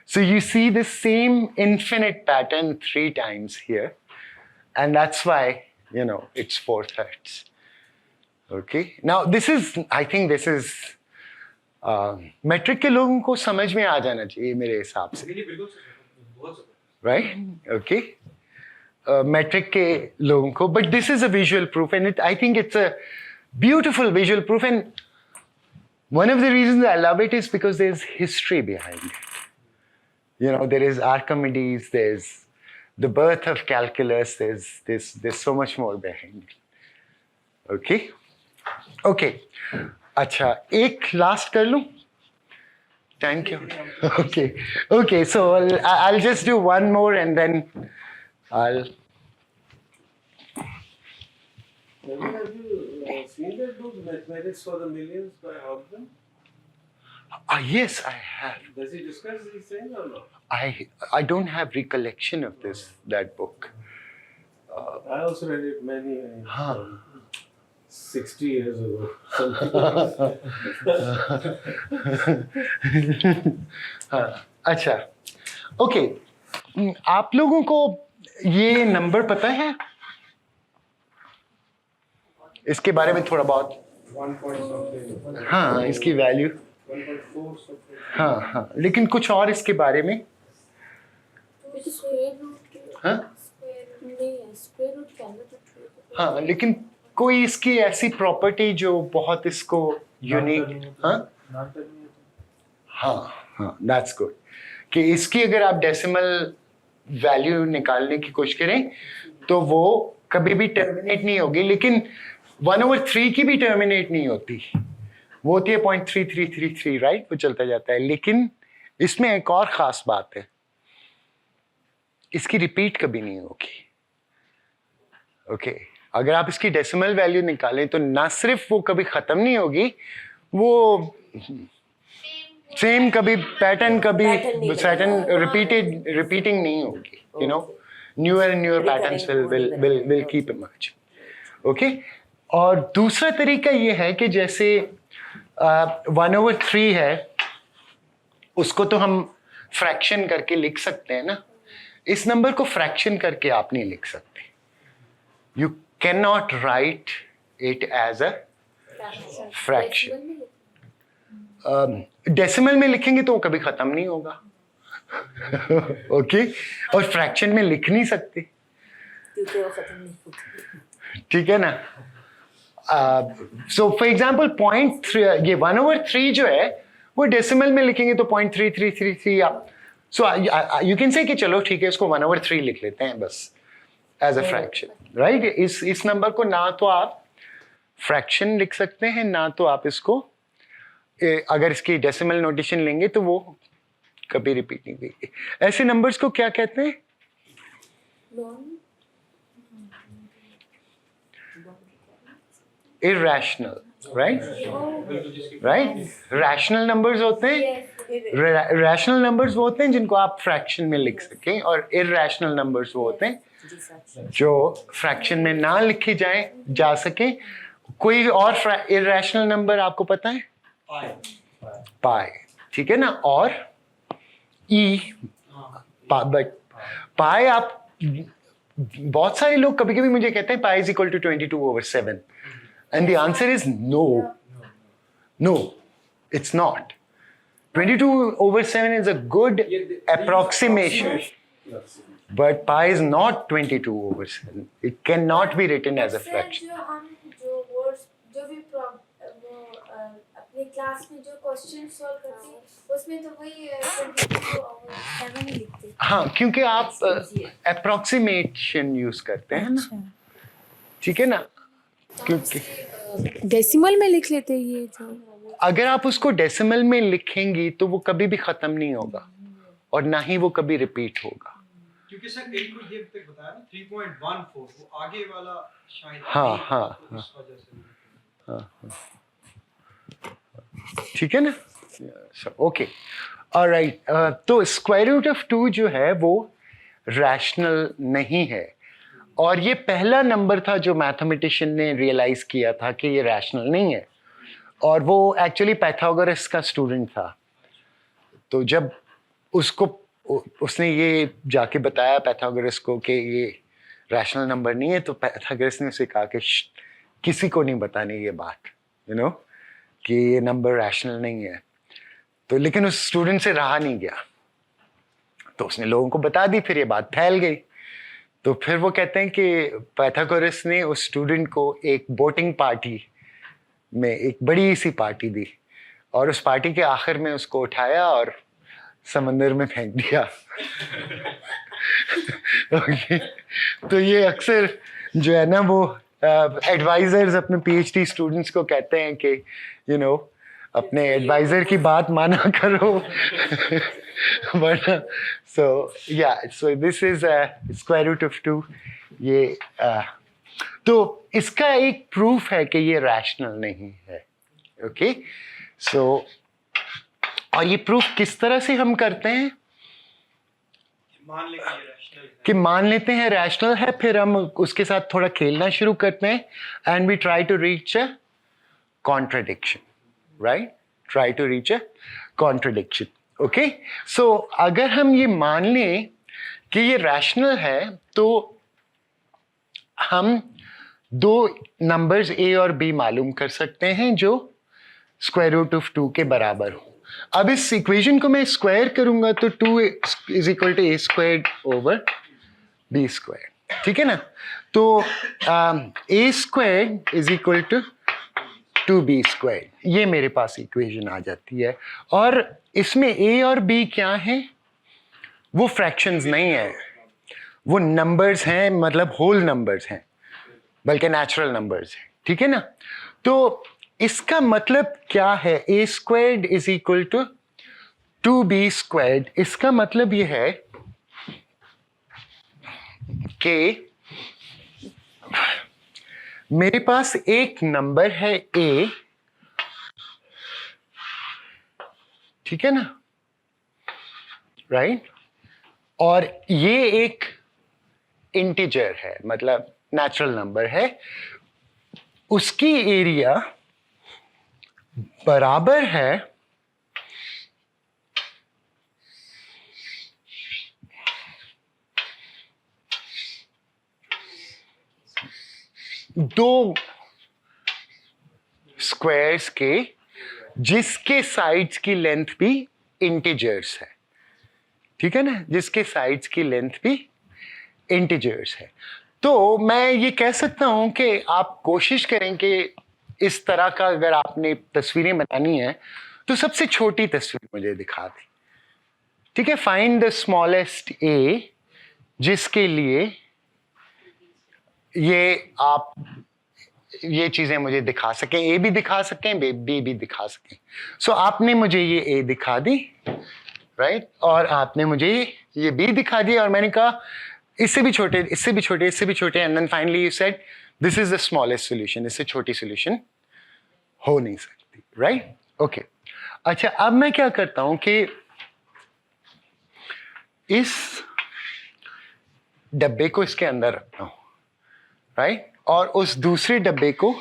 so you see the same infinite pattern 3 times here, and that's why, it's 4/3. Okay, now this is, I think this is metric के लोगों को समझ में आ जाना चाहिए मेरे हिसाब से, नहीं, बिल्कुल सही, बहुत सही. right? Okay. metric के लोगों को, but this is a visual proof and I think it's a beautiful visual proof, and one of the reasons I love it is because there's history behind it. You know, there is Archimedes, there's the birth of calculus, there's so much more behind it. Okay. अच्छा, एक last कर लूँ? Thank you. Okay. So I'll just do one more and then I'll. Have you seen that book, Mathematics for the Millions by Ogden? Yes, I have. Does he discuss these things or not? I don't have recollection of that book. I also read it many 60 years ago. अच्छा, okay, आप लोगों को ये number पता है? इसके बारे में थोड़ा बहुत? 1 point something. हाँ, इसकी वैल्यू 1.4 something. हाँ, लेकिन कुछ और इसके बारे में? स्क्वायर रूट हाँ? स्क्वायर रूट कैलकुलेट हाँ, लेकिन कोई इसकी ऐसी प्रॉपर्टी जो बहुत इसको यूनिक, हाँ, दैट्स गुड, कि इसकी अगर आप डेसिमल वैल्यू निकालने की कोशिश करें तो वो कभी भी टर्मिनेट नहीं होगी, लेकिन 1/3 की भी टर्मिनेट नहीं होती, वो होती है 0.3333, राइट, वो चलता जाता है। लेकिन इसमें एक और खास बात है, इसकी रिपीट कभी नहीं होगी। ओके, अगर आप इसकी डेसिमल वैल्यू निकालें तो ना सिर्फ वो कभी खत्म नहीं होगी, वो सेम कभी पैटर्न रिपीटिंग नहीं होगी, you know, newer and newer patterns will keep emerging. Okay, और दूसरा तरीका ये है कि जैसे 1/3 है, उसको तो हम फ्रैक्शन करके लिख सकते हैं ना, इस नंबर को फ्रैक्शन करके आप नहीं लिख सकते। You can not write it as a fraction. Decimal में लिखेंगे तो वो कभी खत्म नहीं होगा। ओके, और फ्रैक्शन में लिख नहीं सकते, ठीक है ना। सो फॉर एग्जाम्पल 0.3, ये 1/3 जो है वो डेसिमल में लिखेंगे तो 0.3333 आप, सो यू कैन से कि चलो ठीक है, इसको 1/3 लिख लेते हैं बस एज अ फ्रैक्शन, राइट। इस नंबर को ना तो आप फ्रैक्शन लिख सकते हैं, ना तो आप इसको, अगर इसकी डेसिमल नोटेशन लेंगे तो वो कभी रिपीट नहीं होगी। ऐसे नंबर्स को क्या कहते हैं? Irrational, right. रैशनल नंबर्स होते हैं, रैशनल नंबर्स वो होते हैं जिनको आप फ्रैक्शन में लिख सकें, और इरैशनल नंबर्स वो होते हैं जो फ्रैक्शन में ना लिखे जा सके। कोई और इरैशनल नंबर आपको पता है? पाई, ठीक है ना। और बट पाई, आप बहुत सारे लोग कभी कभी मुझे कहते हैं pi is equal to 22/7, and the answer is no, it's not. 22/7 is a good approximation, but pi is not 22/7. It cannot be written as a fraction. जो हम जो वर्ड्स जो भी अपने क्लास में जो क्वेश्चन सॉल्व करते हैं उसमें तो वही 22/7 ही लिखते हैं। हाँ, क्योंकि आप approximation यूज करते हैं ना, ठीक है ना। क्योंकि डेसिमल में लिख लेते हैं ये जो, अगर आप उसको डेसिमल में लिखेंगी तो वो कभी भी खत्म नहीं होगा और ना ही वो कभी रिपीट होगा। क्योंकि सर एक को ये तक बताया ना 3.14, वो आगे वाला शायद हाँ, इस वजह से ठीक है ना। Okay, alright. तो स्क्वायर रूट ऑफ 2 जो है वो रैशनल नहीं है, और ये पहला नंबर था जो मैथमेटिशियन ने रियलाइज किया था कि ये रैशनल नहीं है, और वो एक्चुअली पाइथागोरस का स्टूडेंट था। तो जब उसने ये जाके बताया पाइथागोरस को कि ये रैशनल नंबर नहीं है, तो पाइथागोरस ने उसे कहा कि किसी को नहीं बतानी ये बात, यू नो, कि ये नंबर रैशनल नहीं है। तो लेकिन उस स्टूडेंट से रहा नहीं गया, तो उसने लोगों को बता दी, फिर ये बात फैल गई। तो फिर वो कहते हैं कि पाइथागोरस ने उस स्टूडेंट को एक बोटिंग पार्टी में एक बड़ी सी पार्टी दी और उस पार्टी के आखिर में उसको उठाया और समंदर में फेंक दिया। Okay. तो ये अक्सर जो है ना वो एडवाइजर्स अपने पीएचडी स्टूडेंट्स को कहते हैं कि अपने एडवाइजर की बात माना करो। वरना so this is square root of 2। ये तो इसका एक प्रूफ है कि ये रैशनल नहीं है। ओके सो और ये प्रूफ किस तरह से हम करते हैं कि मान लेते हैं रैशनल है, फिर हम उसके साथ थोड़ा खेलना शुरू करते हैं and we try to reach a contradiction, right? Try to reach a contradiction. Okay so अगर हम ये मान लें कि ये रैशनल है तो हम दो नंबर्स a और b मालूम कर सकते हैं जो स्क्वायर रूट ऑफ 2 के बराबर हो। अब इस इक्वेशन को मैं स्क्वायर करूंगा तो 2 is equal to a square over b square, ठीक है ना? तो a square is equal to 2b square, ये मेरे पास इक्वेशन आ जाती है। और इसमें a और b क्या है? वो फ्रैक्शंस नहीं है, वो नंबर्स हैं, मतलब होल नंबर्स हैं, बल्कि नेचुरल नंबर्स हैं, ठीक है ना? तो इसका मतलब क्या है? a squared is equal to 2b squared. इसका मतलब ये है कि मेरे पास एक नंबर है a, ठीक है ना, राइट? और ये एक इंटीजर है, मतलब नेचुरल नंबर है, उसकी एरिया बराबर है दो स्क्वायर्स के जिसके साइड्स की लेंथ भी इंटीजर्स है, ठीक है ना, जिसके साइड्स की लेंथ भी इंटीजर्स है। तो मैं ये कह सकता हूं कि आप कोशिश करें कि इस तरह का अगर आपने तस्वीरें बनानी है तो सबसे छोटी तस्वीर मुझे दिखा दें, ठीक है? फाइंड द स्मॉलेस्ट ए जिसके लिए ये आप ये चीजें मुझे दिखा सकें, ए भी दिखा सकें, बी भी दिखा सकें। सो आपने मुझे ये ए दिखा दी, राइट? और आपने मुझे ये बी दिखा दी और मैंने कहा इससे भी छोटे, इससे भी छोटे, इससे भी छोटे, and then finally you said this is the smallest solution, इससे छोटी सॉल्यूशन हो नहीं सकती, राइट? ओके अच्छा, अब मैं क्या करता हूं कि इस डब्बे को इसके अंदर रखता हूं, राइट? और उस दूसरे डब्बे को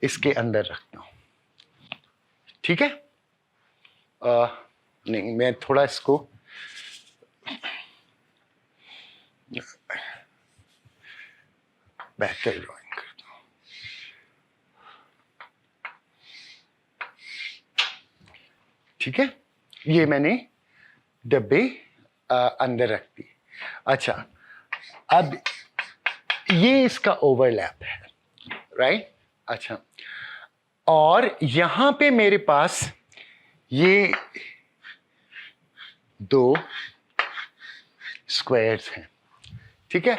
इसके अंदर रखता हूं, ठीक है? नहीं, मैं थोड़ा इसको बेहतर ड्राइंग करता हूं, ठीक है? ये मैंने डब्बे अंदर रख दी। अच्छा, अब ये इसका ओवरलैप है, राइट? अच्छा, और यहां पे मेरे पास ये दो स्क्वायर्स हैं, ठीक है?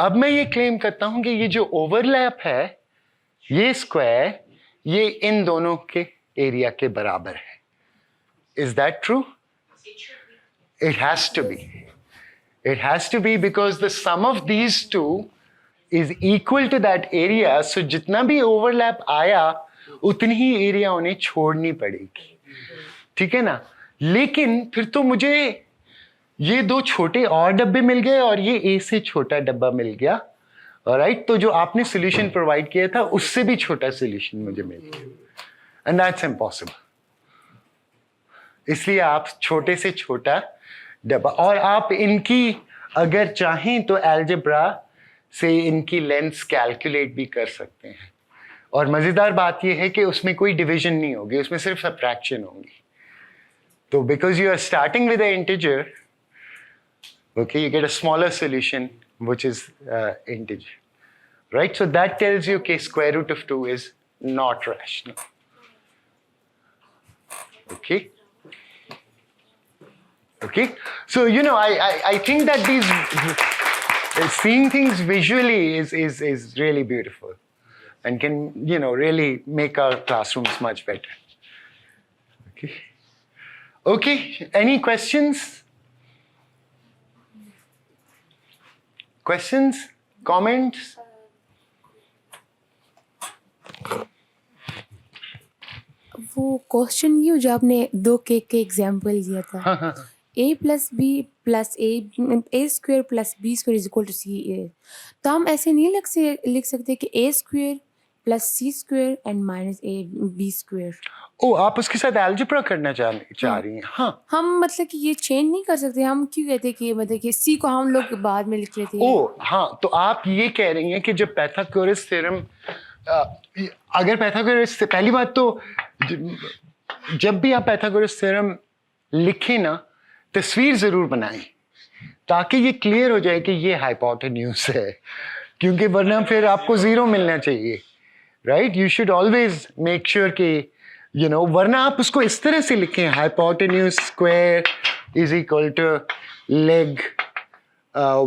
अब मैं ये क्लेम करता हूं कि ये जो ओवरलैप है, ये स्क्वायर, ये इन दोनों के एरिया के बराबर है। Is that true? It has to be. It has to be because the sum of these two is equal to that area. So जितना भी overlap आया उतनी ही एरिया उन्हें छोड़नी पड़ेगी, ठीक है ना? लेकिन फिर तो मुझे ये दो छोटे और डब्बे मिल गए और ये ए से छोटा डब्बा मिल गया, राइट? तो जो आपने सोल्यूशन प्रोवाइड किया था उससे भी छोटा सोल्यूशन मुझे मिल गया, एंड दैट्स इम्पॉसिबल। इसलिए आप छोटे से छोटा डब्बा, और आप इनकी अगर चाहें तो अलजेब्रा से इनकी लेंथ्स कैलकुलेट भी कर सकते हैं। और मजेदार बात यह है कि उसमें कोई डिवीजन नहीं होगी, उसमें सिर्फ सब्ट्रैक्शन होगी। So because you are starting with an integer, okay, you get a smaller solution which is integer, right? So that tells you that square root of 2 is not rational. Okay. Okay. So I think that seeing things visually is really beautiful, and can really make our classrooms much better. Okay. Okay. Any questions? Questions? Comments? वो question ये जो आपने 2 cake के example दिया था, a plus B plus A square plus B square is equal to C A, तो हम ऐसे नहीं लिख सकते कि A square plus C square and minus A B square? ओ, आप उसके साथ अलजेब्रा करना चाह रही हैं? हाँ, हम मतलब कि ये चेंज नहीं कर सकते? हम क्यों कहते हैं कि मतलब कि सी को हम लोग बाद में लिख लेते हैं? ओ हाँ, तो आप ये कह रही हैं कि जब पाइथागोरस थ्योरम, अगर पाइथागोरस से पहली बात तो जब भी आप पाइथागोरस थ्योरम लिखें ना, तस्वीर जरूर बनाएं ताकि ये क्लियर हो जाए कि ये हाइपोटेन्यूज है, क्योंकि वरना फिर आपको 0 मिलना चाहिए, right? You should always make sure कि वरना आप उसको इस तरह से लिखें, hypotenuse square is equal to leg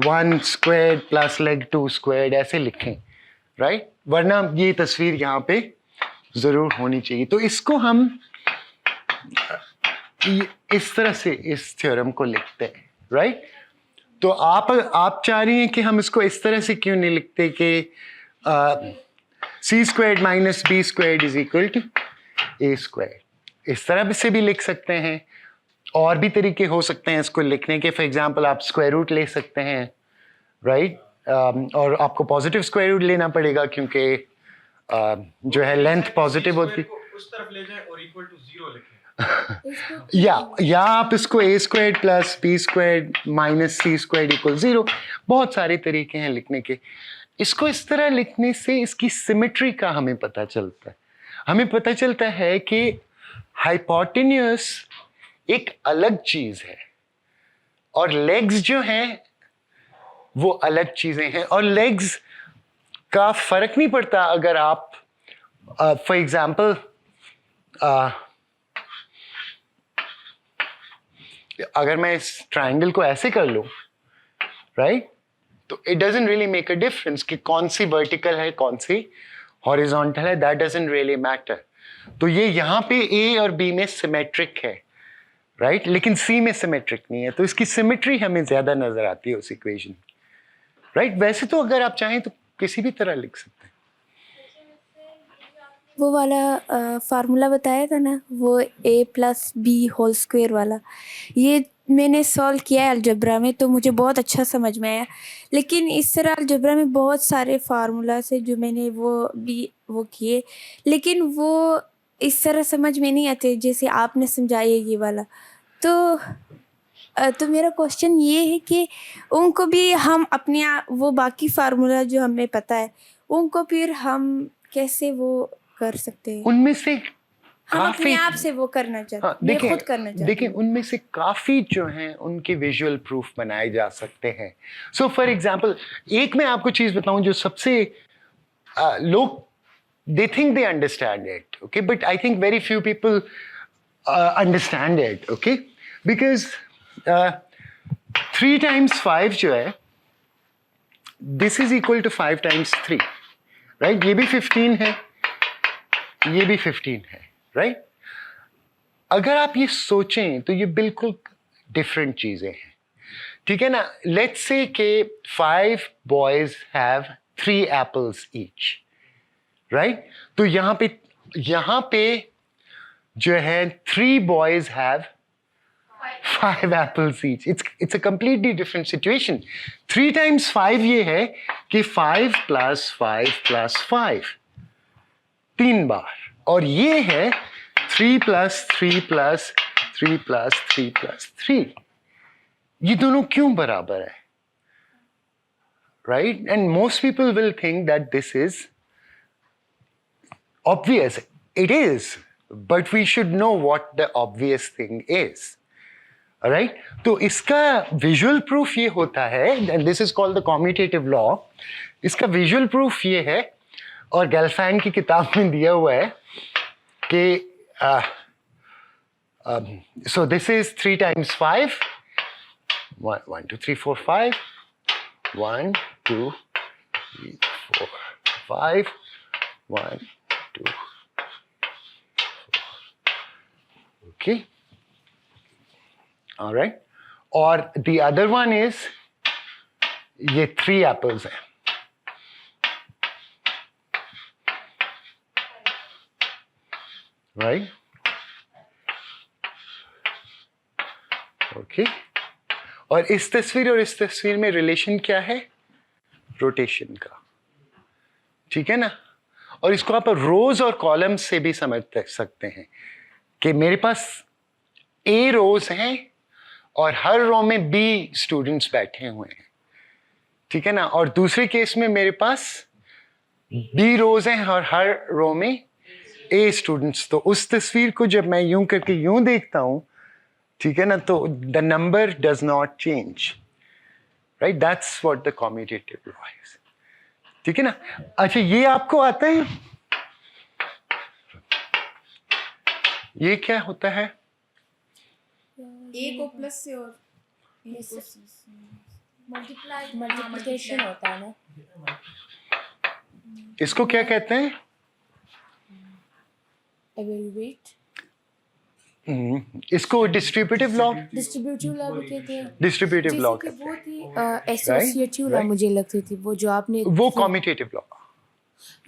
1 square plus leg 2 square, ऐसे लिखें, राइट? वरना ये तस्वीर यहाँ पे जरूर होनी चाहिए। तो इसको हम इस तरह से इस थ्योरम को लिखते हैं, राइट? तो आप चाह रही हैं कि हम इसको इस तरह से क्यों नहीं लिखते कि C square minus B square is equal to A square? इस तरह से भी लिख सकते हैं, और भी तरीके हो सकते हैं इसको लिखने के। फॉर एग्जांपल आप स्क्वायर रूट ले सकते हैं, राइट? और आपको पॉजिटिव स्क्वायर रूट लेना पड़ेगा क्योंकि जो है लेंथ पॉजिटिव होती है। उस तरफ ले जाएं और इक्वल टू 0 लिखें। या आप इसको A square plus B square minus C square equal 0, बहुत सारे तरीके हैं लिखने के। इसको इस तरह लिखने से इसकी सिमेट्री का हमें पता चलता है। हमें पता चलता है कि हाइपोटेन्यूस एक अलग चीज है और लेग्स जो हैं वो अलग चीजें हैं, और लेग्स का फर्क नहीं पड़ता अगर आप फॉर एग्जाम्पल अगर मैं इस ट्राइंगल को ऐसे कर लूं, राइट? तो it doesn't really make a difference कि कौन सी वर्टिकल है कौन सी हॉरिजॉन्टल है, दैट डजंट रियली मैटर। तो ये यहाँ पे ए और बी में सिमेट्रिक है, राइट? लेकिन सी में सिमेट्रिक नहीं है, तो इसकी सिमेट्री हमें ज्यादा नजर आती है उस इक्वेशन, राइट? वैसे तो अगर आप चाहें तो किसी भी तरह लिख सकते हैं। वो वाला फार्मूला बताया था ना, वो a plus B whole square वाला, ये मैंने सॉल्व किया है अलजेब्रा में, तो मुझे बहुत अच्छा समझ में आया। लेकिन इस तरह अलजेब्रा में बहुत सारे फार्मूलास है जो मैंने वो किए, लेकिन वो इस तरह समझ में नहीं आते जैसे आपने समझाया ये वाला। तो मेरा क्वेश्चन ये है कि उनको भी हम अपने वो बाकी फार्मूला जो हमें पता है उनको फिर हम कैसे वो कर सकते हैं? उनमें से हम अपने काफी आप से वो करना चाहते हैं, मैं खुद करना चाहती हूँ। देखिए उनमें से काफी जो हैं उनके विजुअल प्रूफ बनाए जा सकते हैं। सो फॉर एग्जांपल एक मैं आपको चीज बताऊं जो सबसे लोग they think they understand it, okay, but I think very few people understand it, okay, because 3 times 5 जो है this is equal to 5 times 3, right? ये भी 15 है, ये भी 15 है, right? अगर आप ये सोचें तो ये बिल्कुल डिफरेंट चीजें हैं, ठीक है ना? लेट्स से कि 5 boys have 3 apples each, right? तो यहाँ पे जो है 3 boys have 5 apples each. It's a completely different situation. 3 times 5 ये है कि 5 plus 5 plus 5 3 बार, और ये है 3 plus 3 plus 3 plus 3 plus 3. ये दोनों क्यों बराबर है, right? And most people will think that this is obvious. It is, but we should know what the obvious thing is, right? तो इसका विजुअल प्रूफ ये होता है, and this is called the commutative law. इसका visual proof ये है, और गेल्फैंड की किताब में दिया हुआ है कि so this is 3 times 5. 1 2 3 4 5. 1 2 3 4 5. 1 2. Okay. All right. Or the other one is ये 3 apples हैं. Right? ओके. और इस तस्वीर और इस तस्वीर में रिलेशन क्या है? रोटेशन का. ठीक है ना? और इसको आप रोज और कॉलम से भी समझ सकते हैं कि मेरे पास ए रोज हैं और हर रो में बी स्टूडेंट्स बैठे हुए हैं. ठीक है ना? और दूसरे केस में मेरे पास बी रोज हैं और हर रो में ए स्टूडेंट्स. तो उस तस्वीर को जब मैं यूं करके यूं देखता हूं, ठीक है ना, तो the number does not change. Right? That's what the commutative law is. ठीक है ना? अच्छा, ये आपको आता है? ये क्या होता है? ए को प्लस से और मल्टीप्लिकेशन होता है ना. इसको क्या कहते हैं? एवेल्युएट. इसको डिस्ट्रीब्यूटिव लॉ. डिस्ट्रीब्यूटिव लॉ भी कहते हैं. डिस्ट्रीब्यूटिव लॉ जैसे कि वो थी एसोसिएटिव लॉ मुझे लगती थी, वो जो आपने वो कम्यूटेटिव लॉ.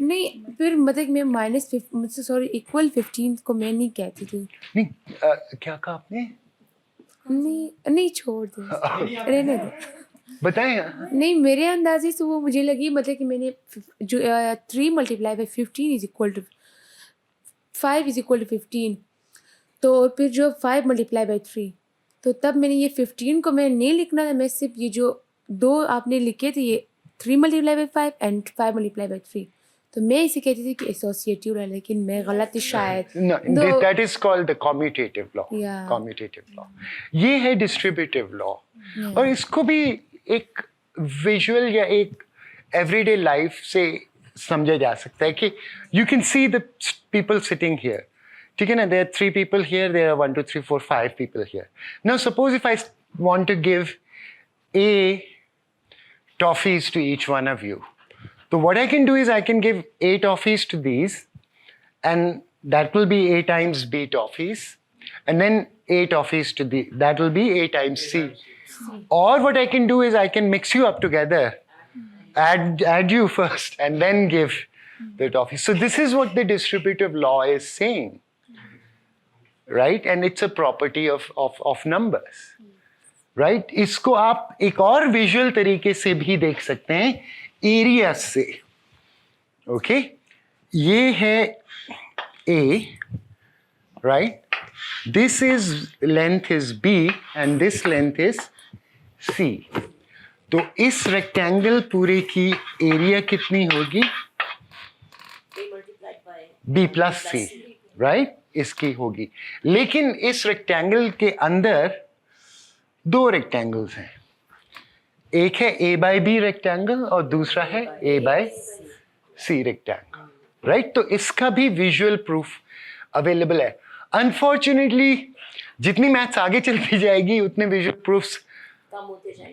नहीं, फिर मतलब मैं मुझसे सॉरी इक्वल 15 को मैं नहीं कहती थी. नहीं, क्या कहा आपने? नहीं छोड़ दो, रहने दो. बताएं. नहीं, मेरे अंदाजे से वो मुझे लगी, मतलब कि मैंने जो 3 multiply by 15 is equal to 5 is equal to 15. तो फिर जो 5 मल्टीप्लाई बाई 3, तो तब मैंने ये 15 को मैं नहीं लिखना था, मैं सिर्फ ये जो 2 आपने लिखे थे, ये 3 multiply by 5 and 5 multiply by 3, तो मैं इसे कहती थी कि एसोसिएटिव है, लेकिन मैं गलत थी शायद. That is called the commutative law. Yeah. Commutative law ये है डिस्ट्रीब्यूटिव लॉ. और इसको भी एक विजुअल या एक एवरीडे लाइफ से समझा जा सकता है कि you can see the people sitting here. ठीक है ना? There are 3 people here, there are 1 2 3 4 5 people here. Now suppose if I want to give A toffees to each one of you. So what I can do is I can give A toffees to these, and that will be A times B toffees, and then A toffees to the, that will be A times C. Or what I can do is I can mix you up together, add you first, and then give the toffees. So this is what the distributive law is saying. Right? And it's a property of numbers. Right? इसको आप एक और visual तरीके से भी देख सकते हैं, एरिया से. ओके? ये है A, right? This is length is B and this length is C. तो इस रेक्टेंगल पूरे की एरिया कितनी होगी? B plus C, right? इसकी होगी. लेकिन इस रेक्टेंगल के अंदर 2 रेक्टेंगल्स हैं. एक है A by B रेक्टेंगल और दूसरा है A by C rectangle. Right? तो इसका भी विजुअल प्रूफ अवेलेबल है. अनफॉर्चुनेटली जितनी मैथ्स आगे चलती जाएगी उतने विजुअल प्रूफ्स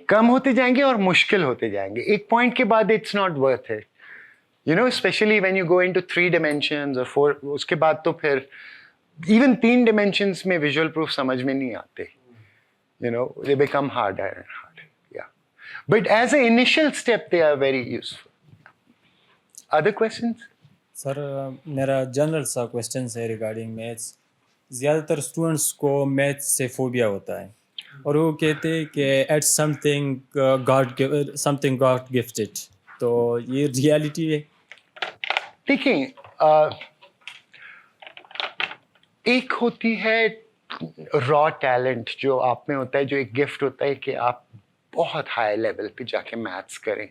कम होते जाएंगे और मुश्किल होते जाएंगे. एक पॉइंट के बाद it's not worth it, you know, specially when you go into 3 dimensions और 4. उसके बाद तो फिर इवन 3 dimensions में विजुअल प्रूफ समझ में नहीं आते. You know, they become harder and harder. Yeah. But as an initial step, they are very useful. Other questions? Sir मेरा जनरल सा क्वेश्चन है रिगार्डिंग मैथ्स. ज़्यादातर स्टूडेंट्स को मैथ्स से फोबिया होता है और वो कहते हैं कि एट समथिंग गॉड गिफ्टेड. तो ये रियलिटी है? देखिए, एक होती है रॉ टैलेंट जो आप में होता है, जो एक गिफ्ट होता है कि आप बहुत हाई लेवल पे जाके मैथ्स करें.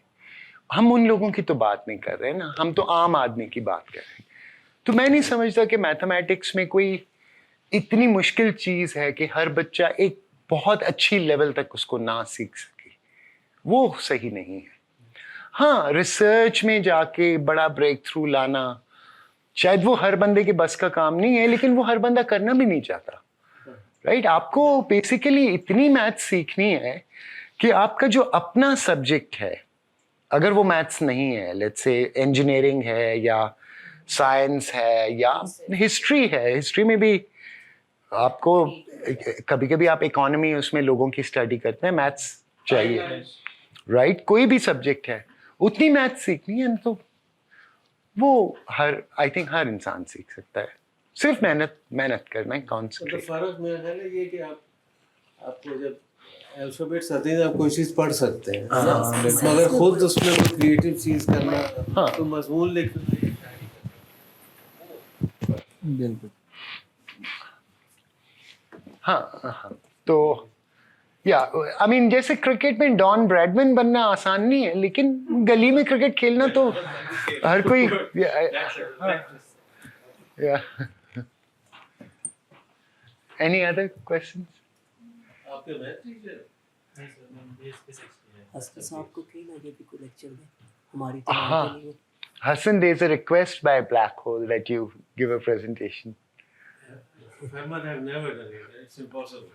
हम उन लोगों की तो बात नहीं कर रहे ना, हम तो आम आदमी की बात कर रहे हैं. तो मैं नहीं समझता कि मैथमेटिक्स में कोई इतनी मुश्किल चीज़ है कि हर बच्चा एक बहुत अच्छी लेवल तक उसको ना सीख सके, वो सही नहीं है। हाँ, रिसर्च में जाके बड़ा ब्रेक थ्रू लाना शायद वो हर बंदे के बस का काम नहीं है, लेकिन वो हर बंदा करना भी नहीं चाहता, राइट? आपको बेसिकली इतनी मैथ्स सीखनी है कि आपका जो अपना सब्जेक्ट है, अगर वो मैथ्स नहीं है, लेट्स से इंजीनियरिंग है या साइंस है या हिस्ट्री है, हिस्ट्री में भी आपको कभी कभी आप इकोनॉमी उसमें लोगों की स्टडी करते हैं, मैथ्स चाहिए, राइट? कोई भी सब्जेक्ट है, उतनी मैथ्स सीखनी है तो वो आई थिंक हर इंसान सीख सकता है, सिर्फ मेहनत करना है, तो कॉन्सेंट्रेट। फर्क मेरा ख्याल है ये कि आपको जब अल्फाबेट्स आते हैं आप कोई चीज़ पढ़ सकते हैं, है ना? मगर खुद उसमें कोई क्रिएटिव चीज़ करना, हाँ। तो मजमून लिखना, बिल्कुल। हाँ, तो या आई मीन जैसे क्रिकेट में डॉन ब्रैडमैन बनना आसान नहीं है, लेकिन गली में क्रिकेट खेलना तो हर कोई एनी अदर क्वेश्चंस? आपके मैथ टीचर आपको कहीं ना ये भी कोई लेक्चर दे, हमारी तो हाँ। मानते नहीं हो। Hassan, there's a request by Black Hole that you give a presentation. Fermat have never done it. It's impossible.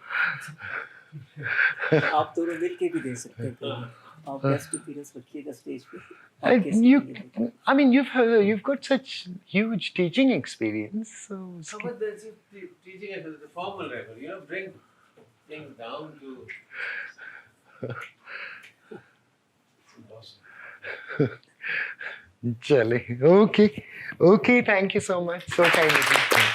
आप दोनों मिल के भी दे सकते हैं कहीं। आप बेस्ट अपीयरेंस रखिएगा स्टेज पे। आप And कैसे you, करेंगे? I mean, you've got such huge teaching experience. So So, but that's teaching at the formal level, you know, bring things down to. It's impossible. Chale. Okay. Thank you so much. So kind of you.